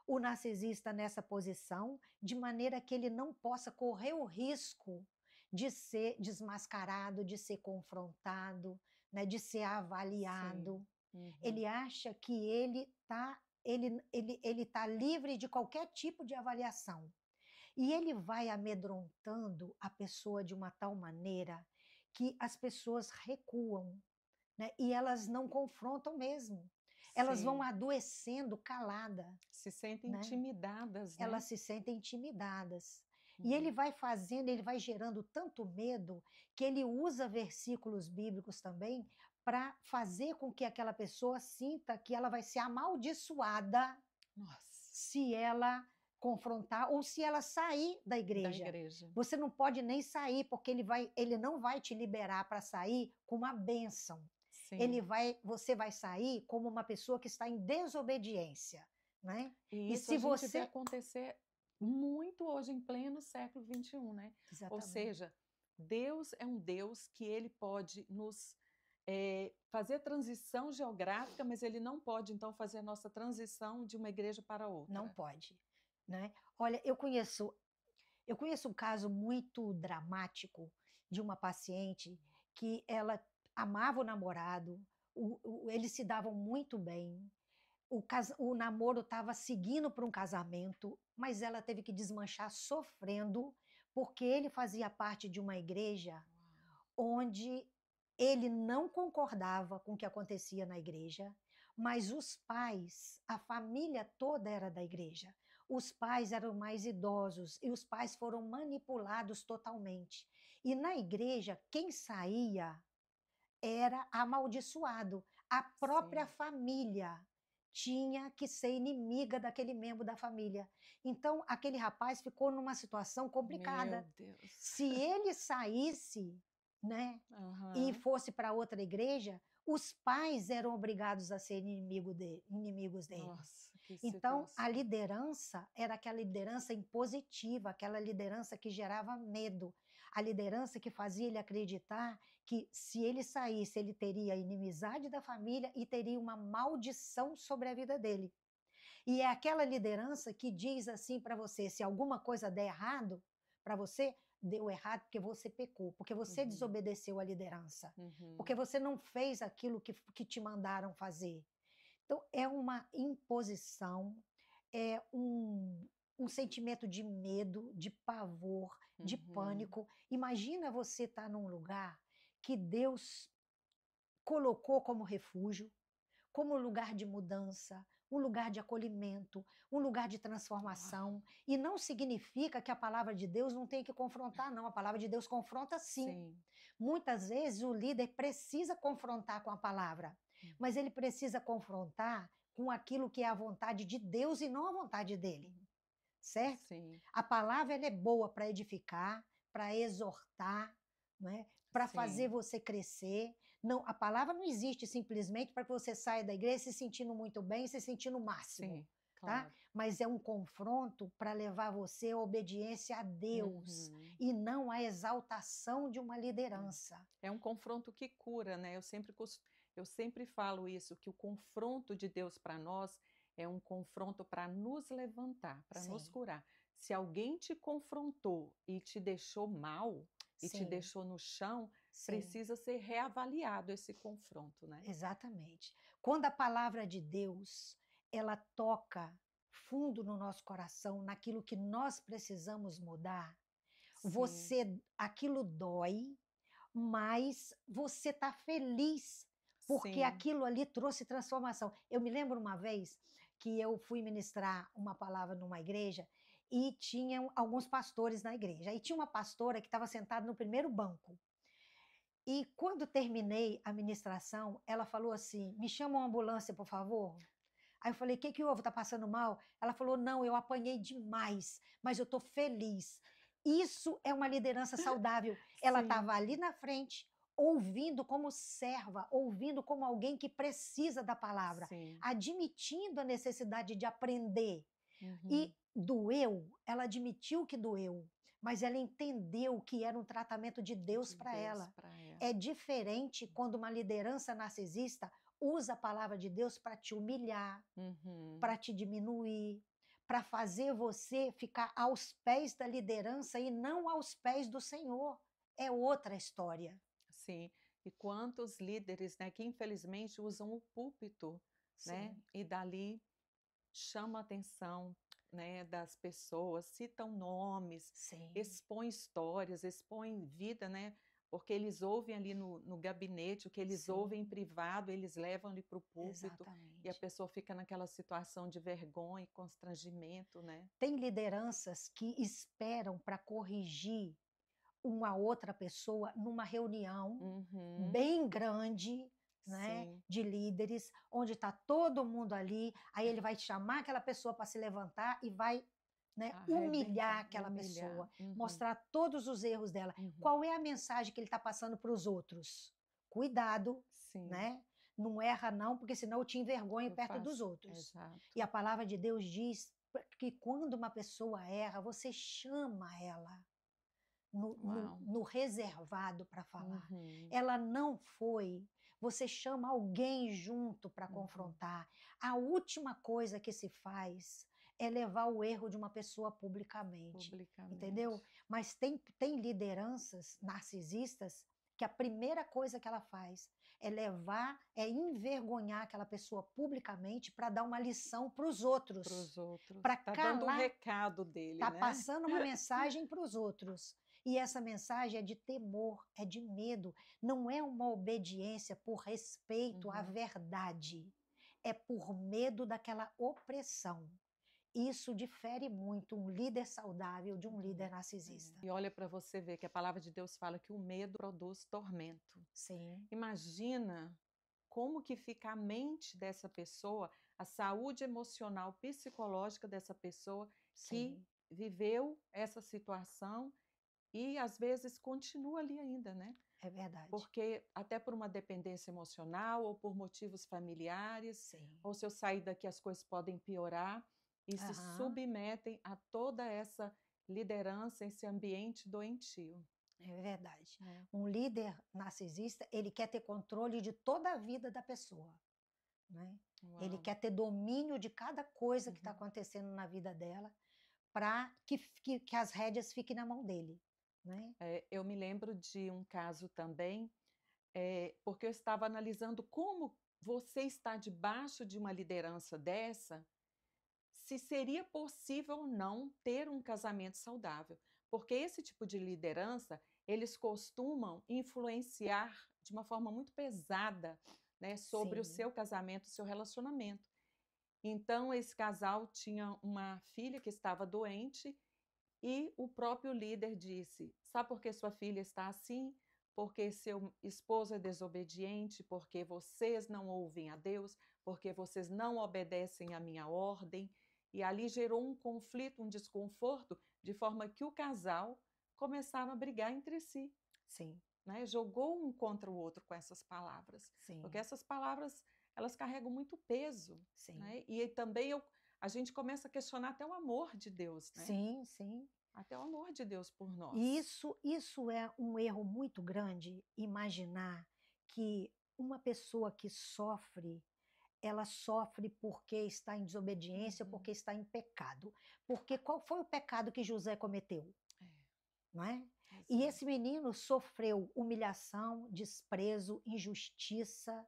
B: o narcisista nessa posição, de maneira que ele não possa correr o risco de ser desmascarado, de ser confrontado, né, de ser
A: Sim.
B: avaliado.
A: Uhum.
B: Ele acha que ele tá livre de qualquer tipo de avaliação. E ele vai amedrontando a pessoa de uma tal maneira que as pessoas recuam, né? E elas não confrontam mesmo. Elas vão
A: Sim.
B: adoecendo calada,
A: Se sentem
B: né?
A: intimidadas, né?
B: Elas se sentem intimidadas. E ele
A: Uhum.
B: vai fazendo, ele vai gerando tanto medo que ele usa versículos bíblicos também para fazer com que aquela pessoa sinta que ela vai ser amaldiçoada
A: Nossa.
B: se ela confrontar ou se ela sair da
A: Da
B: igreja.
A: igreja.
B: Você não pode nem sair, porque ele não vai te liberar para sair com uma bênção.
A: Sim.
B: Você vai sair como uma pessoa que está em desobediência, né?
A: E
B: E
A: isso a
B: se
A: gente vê
B: você
A: acontecer muito hoje, em pleno século XXI, né? Ou
B: exatamente,
A: seja, Deus é um Deus que ele pode nos fazer transição geográfica, mas ele não pode, então, fazer a nossa transição de uma igreja para
B: não
A: outra.
B: pode, né? Olha, eu conheço um caso muito dramático de uma paciente que ela amava o namorado, eles se davam muito bem, o namoro estava seguindo para um casamento, mas ela teve que desmanchar sofrendo, porque ele fazia parte de uma igreja
A: Uau.
B: onde ele não concordava com o que acontecia na igreja, mas os pais, a família toda era da igreja. Os pais eram mais idosos e os pais foram manipulados totalmente. E na igreja, quem saía era amaldiçoado. A própria
A: Sim.
B: família tinha que ser inimiga daquele membro da família. Então, aquele rapaz ficou numa situação
A: Meu
B: complicada.
A: Deus.
B: Se ele saísse, né, e
A: Aham.
B: fosse para outra igreja, os pais eram obrigados a ser inimigos dele.
A: Nossa, que
B: Então, a
A: situação.
B: liderança era aquela liderança impositiva, aquela liderança que gerava medo, a liderança que fazia ele acreditar que se ele saísse, ele teria a inimizade da família e teria uma maldição sobre a vida dele. E é aquela liderança que diz assim para você: se alguma coisa der errado para você, deu errado porque você pecou, porque você
A: Uhum,
B: desobedeceu à liderança, porque
A: uhum.
B: você não fez aquilo que te mandaram fazer. Então, é uma imposição, é um sentimento de medo, de pavor, de
A: Uhum.
B: pânico. Imagina você estar num lugar que Deus colocou como refúgio, como lugar de mudança, um lugar de acolhimento, um lugar de
A: Uau!
B: transformação. E não significa que a palavra de Deus não tem que confrontar, não. A palavra de Deus confronta sim.
A: Sim.
B: Muitas vezes o líder precisa confrontar com a palavra,
A: Hum,
B: mas ele precisa confrontar com aquilo que é a vontade de Deus e não a vontade dele,
A: hum.
B: certo?
A: Sim,
B: A palavra ela é boa para edificar, para exortar, né? Para fazer
A: sim,
B: você crescer. Não, a palavra não existe simplesmente para que você saia da igreja se sentindo muito bem, se sentindo o máximo,
A: sim,
B: tá?
A: claro.
B: Mas é um confronto para levar você à obediência a Deus
A: Uhum.
B: e não à exaltação de uma liderança.
A: É um confronto que cura, né? Eu sempre falo isso, que o confronto de Deus para nós é um confronto para nos levantar, para nos
B: Sim,
A: curar. Se alguém te confrontou e te deixou mal, e te
B: sim,
A: deixou no chão,
B: sim.
A: precisa ser reavaliado esse confronto, né?
B: Exatamente. Quando a palavra de Deus, ela toca fundo no nosso coração, naquilo que nós precisamos mudar,
A: Sim,
B: aquilo dói, mas você está feliz porque
A: sim.
B: aquilo ali trouxe transformação. Eu me lembro uma vez que eu fui ministrar uma palavra numa igreja e tinham alguns pastores na igreja. E tinha uma pastora que estava sentada no primeiro banco. E quando terminei a ministração, ela falou assim: "Me chama uma ambulância, por favor". Aí eu falei: "Que houve? Tá passando mal?". Ela falou: "Não, eu apanhei demais, mas eu tô feliz". Isso é uma liderança saudável. Ela
A: Sim,
B: estava ali na frente, ouvindo como serva, ouvindo como alguém que precisa da palavra,
A: sim.
B: admitindo a necessidade de aprender.
A: Uhum.
B: E doeu, ela admitiu que doeu, mas ela entendeu que era um tratamento de Deus
A: De
B: para
A: Deus
B: ela.
A: para
B: É
A: ela.
B: diferente quando uma liderança narcisista usa a palavra de Deus para te humilhar,
A: Uhum.
B: para te diminuir, para fazer você ficar aos pés da liderança e não aos pés do Senhor. É outra história.
A: Sim. E quantos líderes, né, que infelizmente usam o púlpito, né,
B: Sim,
A: e dali chama a atenção, né, das pessoas, citam nomes,
B: sim,
A: expõem histórias, expõem vida, né, porque eles ouvem ali no gabinete, o que eles ouvem em
B: sim,
A: privado, eles levam ali para o púlpito e a
B: exatamente.
A: pessoa fica naquela situação de vergonha e constrangimento, né.
B: Tem lideranças que esperam para corrigir uma outra pessoa numa reunião
A: Uhum.
B: bem grande, né,
A: Sim.
B: de líderes, onde está todo mundo ali, aí ele vai chamar aquela pessoa para se levantar e vai, né, humilhar
A: Arrebentar,
B: aquela
A: humilhar.
B: pessoa,
A: Uhum,
B: mostrar todos os erros dela.
A: uhum.
B: Qual é a mensagem que ele está passando para os outros? Cuidado,
A: Sim,
B: né? Não erra não, porque senão eu te envergonho
A: eu
B: perto dos
A: faço.
B: outros. E
A: Exato.
B: a palavra de Deus diz que quando uma pessoa erra, você chama ela
A: Uau.
B: no reservado para falar.
A: Uhum,
B: Ela não foi. Você chama alguém junto para
A: uhum.
B: confrontar. A última coisa que se faz é levar o erro de uma pessoa publicamente,
A: Publicamente.
B: entendeu? Mas tem lideranças narcisistas que a primeira coisa que ela faz é levar, é envergonhar aquela pessoa publicamente para dar uma lição para os
A: Para
B: outros,
A: os outros.
B: para
A: Tá dando o
B: calar.
A: recado dele,
B: Está
A: né?
B: passando uma mensagem para os outros. E essa mensagem é de temor, é de medo. Não é uma obediência por respeito à
A: Uhum.
B: verdade. É por medo daquela opressão. Isso difere muito um líder saudável de um
A: Uhum.
B: líder narcisista.
A: E olha para você ver que a palavra de Deus fala que o medo produz tormento.
B: Sim,
A: Imagina como que fica a mente dessa pessoa, a saúde emocional, psicológica dessa pessoa que
B: sim.
A: viveu essa situação e às vezes continua ali ainda, né?
B: É verdade.
A: Porque até por uma dependência emocional ou por motivos familiares,
B: Sim.
A: ou se eu sair daqui as coisas podem piorar, e se
B: Aham.
A: submetem a toda essa liderança, esse ambiente doentio,
B: É verdade.
A: né.
B: Um líder narcisista, ele quer ter controle de toda a vida da pessoa, né? Ele
A: Uau!
B: quer ter domínio de cada coisa que está
A: Uhum.
B: acontecendo na vida dela, para que as rédeas fiquem na mão dele, né?
A: Eu me lembro de um caso também, porque eu estava analisando como você está debaixo de uma liderança dessa, se seria possível ou não ter um casamento saudável. Porque esse tipo de liderança, eles costumam influenciar de uma forma muito pesada, né, sobre o
B: Sim,
A: seu casamento, o seu relacionamento. Então, esse casal tinha uma filha que estava doente e o próprio líder disse: Sabe por que sua filha está assim? Porque seu esposo é desobediente, porque vocês não ouvem a Deus, porque vocês não obedecem à minha ordem. E ali gerou um conflito, um desconforto, de forma que o casal começaram a brigar entre si,
B: sim,
A: né? Jogou um contra o outro com essas palavras, porque
B: sim,
A: essas palavras elas carregam muito peso,
B: sim,
A: né? E aí também a gente começa a questionar até o amor de Deus, né?
B: sim, sim.
A: Até o amor de Deus por
B: E
A: nós.
B: isso é um erro muito grande, imaginar que uma pessoa que sofre, ela sofre porque está em desobediência,
A: Uhum.
B: porque está em pecado. Porque qual foi o pecado que José cometeu? Não é?
A: É,
B: E esse
A: exato.
B: menino sofreu humilhação, desprezo, injustiça,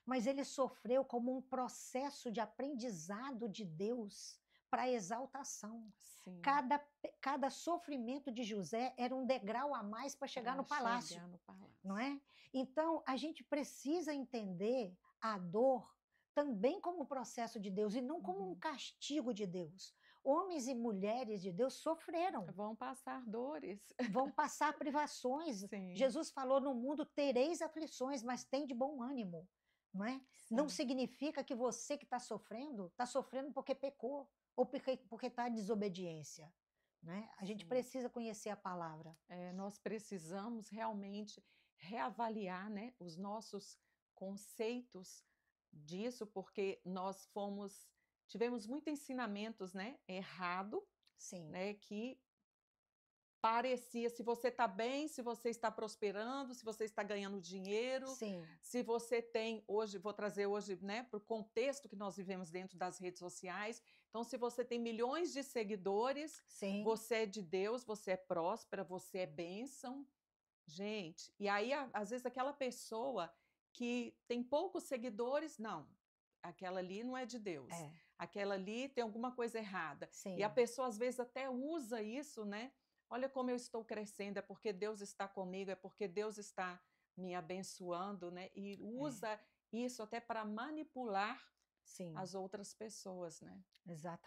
B: mas ele sofreu como um processo de aprendizado de Deus para exaltação.
A: Sim,
B: Cada sofrimento de José era um degrau a mais para chegar no
A: para
B: palácio,
A: chegar no
B: não
A: palácio.
B: é? Então, a gente precisa entender a dor também como processo de Deus e não como um
A: Uhum.
B: castigo de Deus. Homens e mulheres de Deus sofreram,
A: Vão passar dores.
B: vão passar privações.
A: Sim,
B: Jesus falou: no mundo tereis aflições, mas tem de bom ânimo. Não é? Não
A: sim,
B: significa que você que está sofrendo porque pecou ou porque está em desobediência. Né? A gente
A: sim.
B: precisa conhecer a palavra.
A: Nós precisamos realmente reavaliar, né, os nossos conceitos disso, porque nós tivemos muitos ensinamentos, né, errado,
B: Sim,
A: né, que parecia, se você está bem, se você está prosperando, se você está ganhando dinheiro,
B: sim,
A: se você tem hoje, vou trazer hoje, né, para o contexto que nós vivemos dentro das redes sociais. Então, se você tem milhões de seguidores,
B: sim,
A: você é de Deus, você é próspera, você é bênção. Gente, e aí, às vezes, aquela pessoa que tem poucos seguidores, não, aquela ali não é de Deus,
B: é,
A: aquela ali tem alguma coisa errada. E a
B: sim,
A: pessoa, às vezes, até usa isso, né? Olha como eu estou crescendo, é porque Deus está comigo, é porque Deus está me abençoando, né? E
B: é,
A: usa isso até para manipular
B: sim,
A: as outras pessoas, né?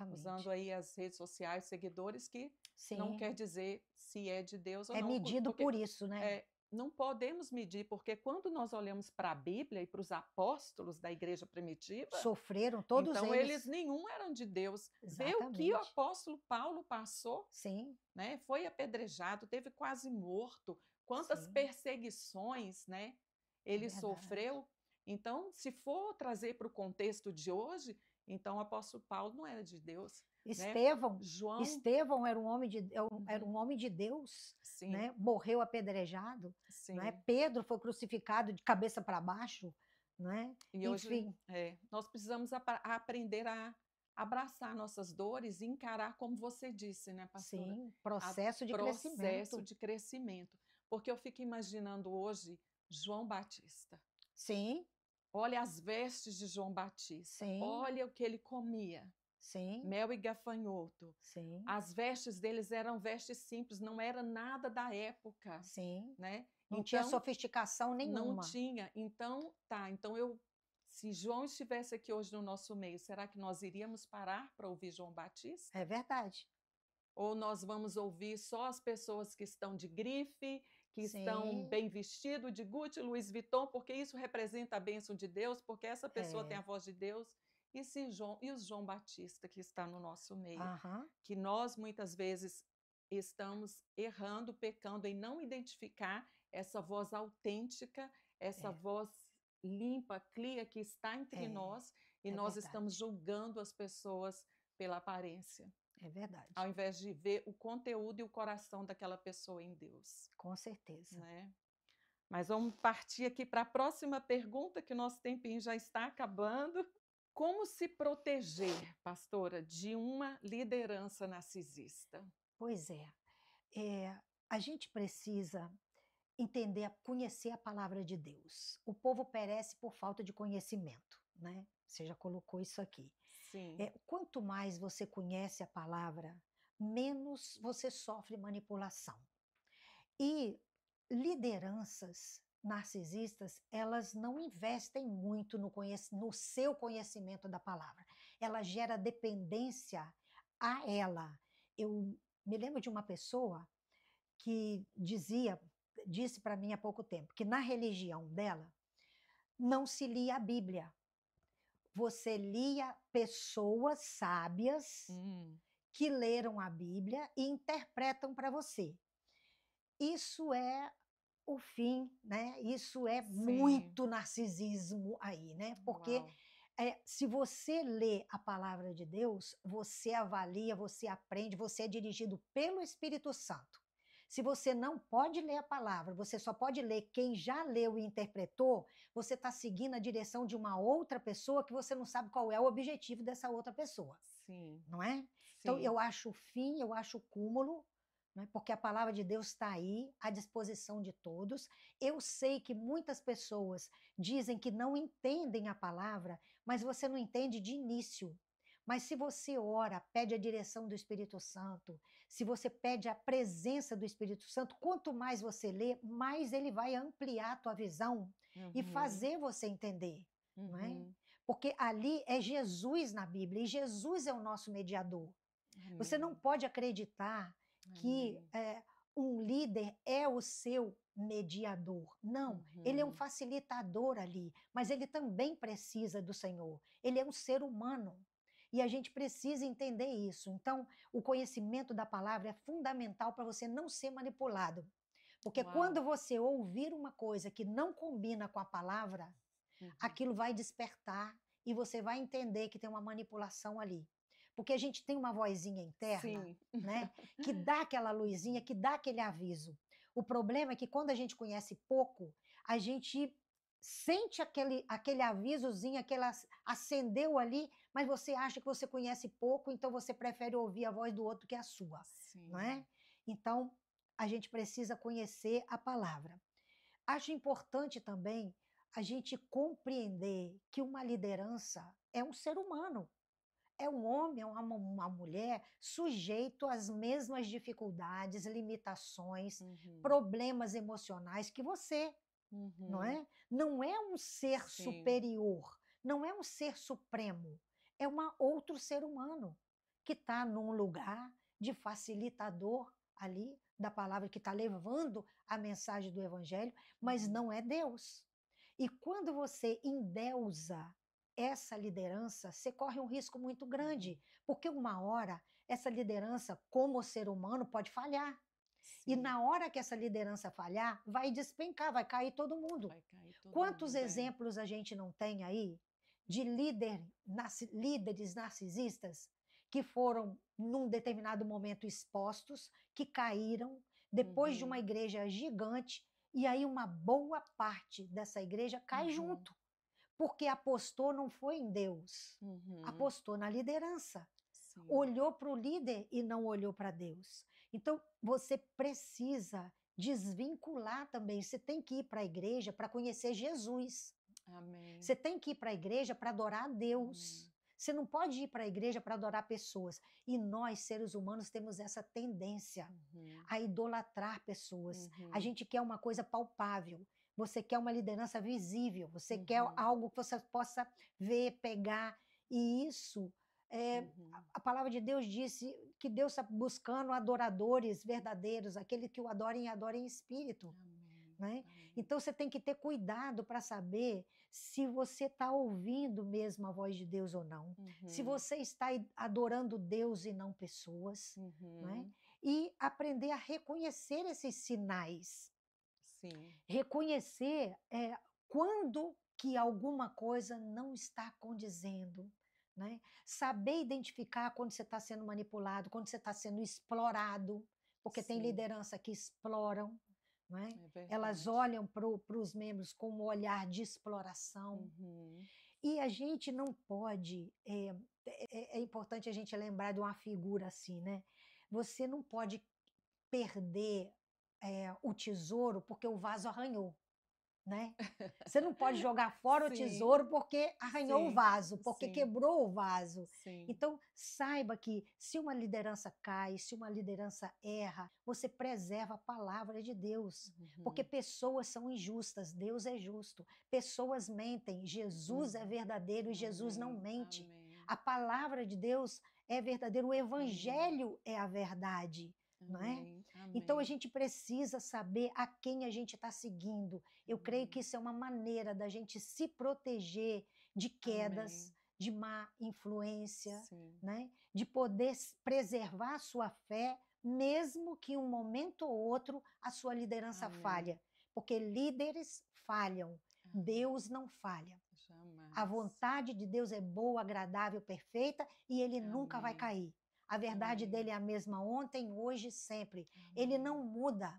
A: Usando
B: exatamente.
A: aí as redes sociais, seguidores, que não
B: Sim,
A: quer dizer se é de Deus ou
B: é
A: não,
B: medido
A: porque
B: por isso, né?
A: não podemos medir, porque quando nós olhamos para a Bíblia e para os apóstolos da igreja primitiva,
B: Sofreram todos
A: então eles
B: eles.
A: nenhum eram de Deus. Vê o que o
B: Exatamente.
A: apóstolo Paulo passou,
B: Sim,
A: né? Foi apedrejado, teve quase morto. Quantas
B: sim,
A: perseguições, né?
B: é
A: Ele
B: verdade.
A: sofreu. Então, se for trazer para o contexto de hoje, então o apóstolo Paulo não era de Deus, né?
B: Estevão,
A: João,
B: Estevão era
A: uhum,
B: um homem de Deus,
A: sim,
B: né? Morreu apedrejado, né?
A: sim.
B: Pedro foi crucificado de cabeça para baixo, né?
A: E hoje,
B: Enfim,
A: nós precisamos aprender a abraçar nossas dores e encarar, como você disse, né, pastora,
B: sim,
A: a
B: processo de
A: processo
B: crescimento.
A: de crescimento. Porque eu fico imaginando hoje João Batista.
B: Sim,
A: Olha as vestes de João Batista,
B: sim,
A: olha o que ele comia,
B: sim,
A: mel e gafanhoto.
B: sim,
A: As vestes deles eram vestes simples, não era nada da época,
B: sim.
A: né?
B: Não tinha
A: Então,
B: sofisticação
A: não
B: nenhuma.
A: tinha. Então, tá. Se João estivesse aqui hoje no nosso meio, será que nós iríamos parar para ouvir João Batista?
B: É verdade.
A: Ou nós vamos ouvir só as pessoas que estão de grife, que estão
B: Sim,
A: bem vestido, de Gucci, Louis Vuitton, porque isso representa a bênção de Deus, porque essa pessoa tem a
B: é.
A: voz de Deus? E os João Batista que está no nosso meio,
B: Aham,
A: que nós muitas vezes estamos errando, pecando em não identificar essa voz autêntica, essa
B: É,
A: voz limpa, clia que está entre
B: é,
A: nós e
B: é
A: nós estamos
B: verdade,
A: julgando as pessoas pela aparência,
B: é verdade,
A: ao invés de ver o conteúdo e o coração daquela pessoa em Deus,
B: com certeza.
A: né? Mas vamos partir aqui para a próxima pergunta, que o nosso tempinho já está acabando. Como se proteger, pastora, de uma liderança narcisista?
B: Pois é, a gente precisa entender, conhecer a palavra de Deus. O povo perece por falta de conhecimento, né? Você já colocou isso aqui.
A: Sim.
B: Quanto mais você conhece a palavra, menos você sofre manipulação. E lideranças narcisistas, elas não investem muito no seu conhecimento da palavra. Ela gera dependência a ela. Eu me lembro de uma pessoa que disse para mim há pouco tempo, que na religião dela não se lia a Bíblia. Você lia pessoas sábias
A: Hum,
B: que leram a Bíblia e interpretam para você. Isso é o fim, né? Isso é
A: sim.
B: muito narcisismo aí, né? Porque
A: Uau.
B: se você lê a palavra de Deus, você avalia, você aprende, você é dirigido pelo Espírito Santo. Se você não pode ler a palavra, você só pode ler quem já leu e interpretou, você está seguindo a direção de uma outra pessoa que você não sabe qual é o objetivo dessa outra pessoa,
A: Sim,
B: não é? Então,
A: sim.
B: eu acho o fim, eu acho o cúmulo, né? Porque a palavra de Deus está aí, à disposição de todos. Eu sei que muitas pessoas dizem que não entendem a palavra, mas você não entende de início. Mas se você ora, pede a direção do Espírito Santo, se você pede a presença do Espírito Santo, quanto mais você lê, mais ele vai ampliar a tua visão e
A: Uhum,
B: fazer você entender, não é?
A: uhum.
B: Porque ali é Jesus na Bíblia e Jesus é o nosso mediador. Você não
A: Amém,
B: pode acreditar que
A: amém.
B: um líder é o seu mediador. Não, ele é um
A: Uhum.
B: facilitador ali, mas ele também precisa do Senhor. Ele é um ser humano. E a gente precisa entender isso. Então, o conhecimento da palavra é fundamental para você não ser manipulado. Porque
A: Uau.
B: quando você ouvir uma coisa que não combina com a palavra,
A: Uhum.
B: aquilo vai despertar e você vai entender que tem uma manipulação ali. Porque a gente tem uma vozinha interna,
A: Sim.
B: né, que dá aquela luzinha, que dá aquele aviso. O problema é que quando a gente conhece pouco, a gente sente aquele avisozinho, acendeu ali, mas você acha que você conhece pouco, então você prefere ouvir a voz do outro que a sua, não
A: Sim.
B: é? Então, a gente precisa conhecer a palavra. Acho importante também a gente compreender que uma liderança é um ser humano, é um homem, é uma mulher sujeito às mesmas dificuldades, limitações,
A: Uhum.
B: problemas emocionais que você, não
A: Uhum.
B: é? Não é um ser
A: Sim.
B: superior, não é um ser supremo, é um outro ser humano que está num lugar de facilitador ali da palavra, que está levando a mensagem do evangelho, mas
A: Uhum.
B: não é Deus. E quando você endeusa essa liderança, você corre um risco muito
A: Uhum.
B: grande, porque uma hora essa liderança, como ser humano, pode falhar. E
A: Sim.
B: na hora que essa liderança falhar, vai despencar, vai cair todo mundo.
A: Vai cair todo
B: Quantos
A: mundo, é.
B: exemplos a gente não tem aí de líderes narcisistas que foram, num determinado momento, expostos, que caíram depois de uma
A: Uhum.
B: igreja gigante, e aí uma boa parte dessa igreja cai
A: Uhum.
B: junto, porque apostou não foi em Deus,
A: Uhum.
B: apostou na liderança,
A: Sim.
B: olhou para o líder e não olhou para Deus. Então, você precisa desvincular também. Você tem que ir para a igreja para conhecer Jesus.
A: Amém.
B: Você tem que ir para a igreja para adorar a Deus.
A: Amém.
B: Você não pode ir para a igreja para adorar pessoas. E nós, seres humanos, temos essa tendência
A: Uhum.
B: a idolatrar pessoas. A
A: Uhum.
B: gente quer uma coisa palpável. Você quer uma liderança visível. Você quer
A: Uhum.
B: algo que você possa ver, pegar. E isso, é,
A: Uhum.
B: a palavra de Deus disse que Deus está buscando adoradores verdadeiros, aquele que o adorem e adorem em espírito.
A: Amém.
B: Né?
A: Amém.
B: Então você tem que ter cuidado para saber se você está ouvindo mesmo a voz de Deus ou não, se
A: Uhum.
B: você está adorando Deus e não pessoas, não é?
A: Uhum.
B: e aprender a reconhecer esses sinais.
A: Sim.
B: Reconhecer quando que alguma coisa não está condizendo, né? Saber identificar quando você está sendo manipulado, quando você está sendo explorado, porque tem
A: Sim.
B: liderança que exploram, né?
A: É
B: Elas
A: verdade.
B: olham para os membros com um olhar de exploração.
A: Uhum.
B: E a gente não pode. É importante a gente lembrar de uma figura assim, né? Você não pode perder o tesouro porque o vaso arranhou, né? Você não pode jogar fora o
A: Sim,
B: tesouro porque arranhou o
A: sim,
B: vaso, porque
A: sim,
B: quebrou o vaso.
A: sim.
B: Então, saiba que se uma liderança cai, se uma liderança erra, você preserva a palavra de Deus. Porque
A: Uhum.
B: pessoas são injustas, Deus é justo. Pessoas mentem, Jesus é verdadeiro e Jesus não
A: Amém,
B: mente.
A: amém,
B: A palavra de Deus é verdadeira, o
A: amém,
B: evangelho é a verdade, não é?
A: amém,
B: Então a
A: amém,
B: gente precisa saber a quem a gente está seguindo. Eu creio que
A: amém,
B: isso é uma maneira da gente se proteger de quedas,
A: amém.
B: de má influência,
A: Sim,
B: né? De poder preservar a sua fé, mesmo que um momento ou outro a sua liderança
A: amém,
B: falha. Porque líderes falham,
A: amém.
B: Deus não falha. A
A: Jamais.
B: vontade de Deus é boa, agradável, perfeita e ele nunca vai
A: Amém,
B: cair. A verdade
A: amém,
B: dele é a mesma ontem, hoje, sempre. Ele
A: amém.
B: não muda.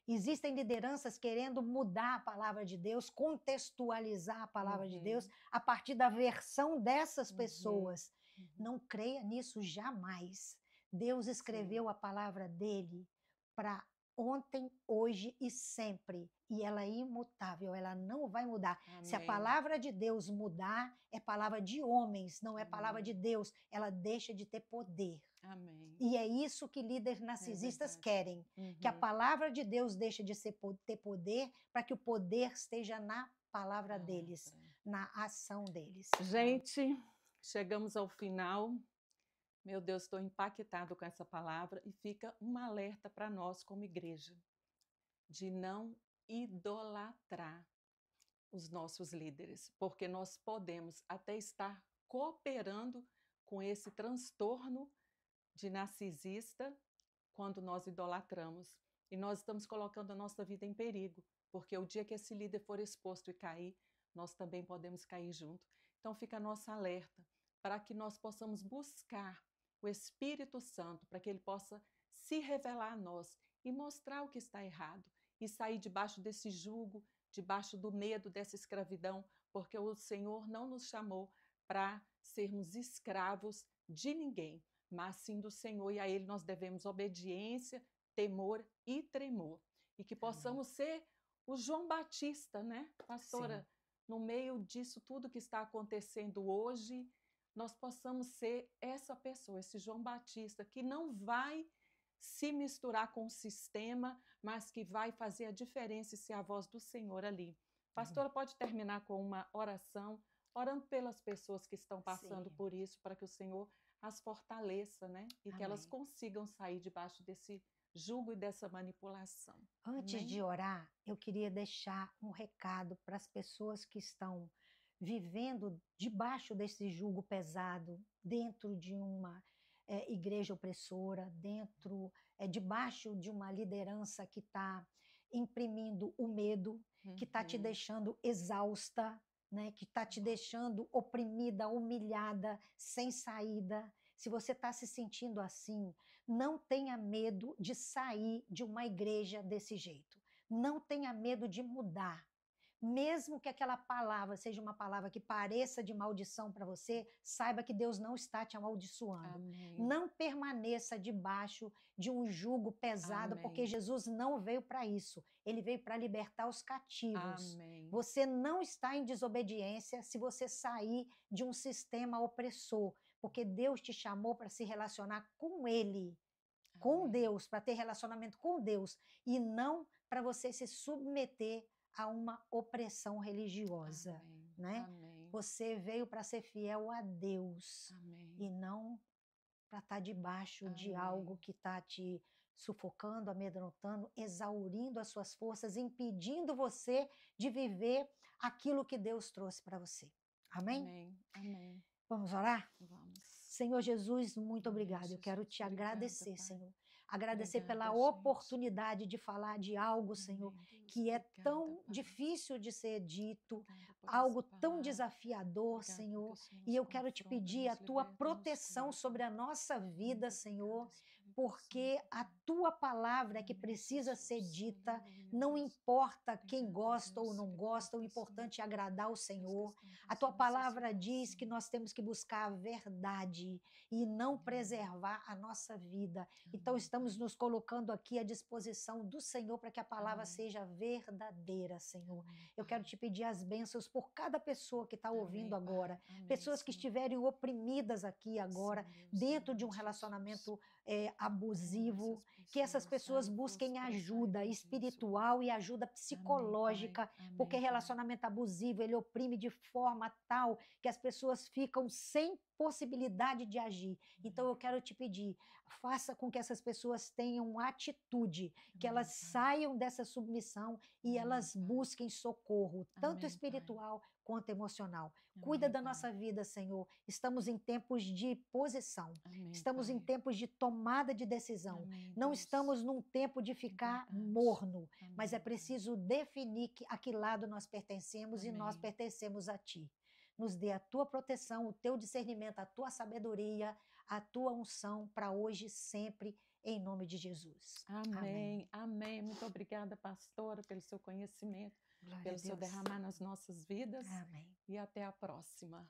B: Existem lideranças querendo mudar a palavra de Deus, contextualizar a palavra de Deus
A: Uhum,
B: a partir da versão dessas
A: uhum,
B: pessoas.
A: uhum.
B: Não creia nisso jamais. Deus
A: Sim,
B: escreveu a palavra dele para ontem, hoje e sempre. E ela é imutável, ela não vai mudar. Se a
A: amém,
B: palavra de Deus mudar, é palavra de homens, não é palavra de
A: amém,
B: Deus. Ela deixa de ter poder.
A: amém.
B: E é isso que líderes
A: É
B: narcisistas
A: verdade.
B: querem, que a
A: Uhum.
B: palavra de Deus deixe de ter poder para que o poder esteja na palavra deles,
A: Palavra.
B: na ação deles.
A: Gente, chegamos ao final. Meu Deus, estou impactado com essa palavra e fica um alerta para nós como igreja de não idolatrar os nossos líderes, porque nós podemos até estar cooperando com esse transtorno de narcisista quando nós idolatramos. E nós estamos colocando a nossa vida em perigo, porque o dia que esse líder for exposto e cair, nós também podemos cair junto. Então fica a nossa alerta para que nós possamos buscar o Espírito Santo, para que ele possa se revelar a nós e mostrar o que está errado e sair debaixo desse jugo, debaixo do medo dessa escravidão, porque o Senhor não nos chamou para sermos escravos de ninguém, mas sim do Senhor, e a Ele nós devemos obediência, temor e tremor. E que
B: Amém.
A: possamos ser o João Batista, né,
B: Sim.
A: pastora? No meio disso tudo que está acontecendo hoje, nós possamos ser essa pessoa, esse João Batista, que não vai se misturar com o sistema, mas que vai fazer a diferença e ser a voz do Senhor ali.
B: Amém.
A: Pastora, pode terminar com uma oração, orando pelas pessoas que estão passando
B: Sim.
A: por isso, para que o Senhor as fortaleça, né? E que elas
B: Amém.
A: consigam sair debaixo desse jugo e dessa manipulação.
B: Antes
A: Amém?
B: de orar, eu queria deixar um recado para as pessoas que estão vivendo debaixo desse jugo pesado, dentro de uma igreja opressora, debaixo de uma liderança que está imprimindo o medo, que está te
A: Uhum.
B: deixando exausta, né, que está te deixando oprimida, humilhada, sem saída. Se você está se sentindo assim, não tenha medo de sair de uma igreja desse jeito. Não tenha medo de mudar. Mesmo que aquela palavra seja uma palavra que pareça de maldição para você, saiba que Deus não está te amaldiçoando.
A: Amém.
B: Não permaneça debaixo de um jugo pesado, porque
A: Amém.
B: Jesus não veio para isso. Ele veio para libertar os cativos.
A: Amém.
B: Você não está em desobediência se você sair de um sistema opressor, porque Deus te chamou para se relacionar com Ele, com
A: Amém.
B: Deus, para ter relacionamento com Deus, e não para você se submeter a uma opressão religiosa,
A: Amém.
B: né?
A: Amém.
B: Você veio para ser fiel a Deus
A: Amém.
B: e não para estar debaixo de algo
A: Amém.
B: que está te sufocando, amedrontando, exaurindo as suas forças, impedindo você de viver aquilo que Deus trouxe para você. Amém?
A: Amém. Amém.
B: Vamos orar?
A: Vamos.
B: Senhor Jesus, muito
A: Amém,
B: obrigado. Eu quero
A: Jesus.
B: te
A: Obrigada,
B: agradecer,
A: Pai.
B: Senhor. agradecer pela
A: Obrigada, gente.
B: oportunidade de falar de algo, Senhor,
A: Amém, Deus.
B: que é
A: Obrigada,
B: tão
A: Pai.
B: difícil de ser dito,
A: Obrigada por
B: algo
A: essa
B: tão
A: palavra.
B: desafiador,
A: Obrigada
B: Senhor.
A: porque o Senhor
B: E
A: nos
B: eu quero te
A: confronta,
B: pedir a
A: nos
B: tua
A: liberta, nos
B: proteção
A: cura,
B: sobre
A: Pai.
B: a nossa vida,
A: Muito
B: Senhor,
A: obrigada, Espírito
B: porque
A: Santo,
B: a
A: Pai.
B: tua palavra é que
A: Amém,
B: precisa ser
A: Jesus.
B: dita.
A: Aleluia,
B: Não
A: Deus.
B: importa quem
A: Obrigada,
B: gosta ou
A: Deus.
B: não gosta, o
A: Libertação.
B: importante é agradar o
A: Deus que
B: Senhor.
A: estamos
B: A
A: em
B: tua
A: sua
B: palavra diz que
A: necessitação.
B: nós temos que buscar a verdade e não
A: Amém.
B: preservar a nossa vida. Então,
A: Amém,
B: estamos
A: Pai.
B: nos colocando aqui à disposição do Senhor para que a palavra
A: Amém.
B: seja verdadeira, Senhor.
A: Amém,
B: Eu
A: Pai.
B: quero te pedir as bênçãos por cada pessoa que está ouvindo
A: Amém,
B: agora,
A: Pai. Amém,
B: pessoas que
A: Senhor.
B: estiverem oprimidas aqui agora,
A: Sim, Deus, em
B: dentro de
A: nome
B: um
A: de Jesus.
B: relacionamento
A: Oh,
B: abusivo,
A: essas
B: que essas
A: pessoas,
B: pessoas
A: sai
B: busquem
A: força para
B: ajuda
A: saírem disso, Pai.
B: espiritual e ajuda
A: Amém, Pai.
B: psicológica, porque
A: Amém, Pai.
B: relacionamento abusivo, ele oprime de forma tal que as pessoas ficam sem possibilidade de agir. Então
A: Amém,
B: eu quero te pedir, faça com que essas pessoas tenham atitude, que
A: Amém,
B: elas
A: Pai.
B: saiam dessa submissão e
A: Amém,
B: elas
A: Pai.
B: busquem socorro, tanto
A: Amém, Pai.
B: espiritual quanto emocional. Cuida
A: Amém,
B: da
A: Pai.
B: nossa vida, Senhor. Estamos em tempos de posição.
A: Amém,
B: Estamos em
A: Pai.
B: tempos de tomada de decisão.
A: Amém,
B: Não
A: Deus.
B: estamos num tempo de
A: É
B: ficar
A: verdade.
B: morno, mas é
A: Amém, Pai.
B: preciso definir a que lado nós pertencemos e nós
A: Amém.
B: pertencemos a Ti. Nos dê a tua proteção, o teu discernimento, a tua sabedoria, a tua unção para hoje e sempre, em nome de Jesus. Amém.
A: Amém. Amém. Muito obrigada, pastora, pelo seu conhecimento,
B: Glória a
A: pelo seu
B: Deus.
A: derramar nas nossas vidas.
B: Amém.
A: E até a próxima.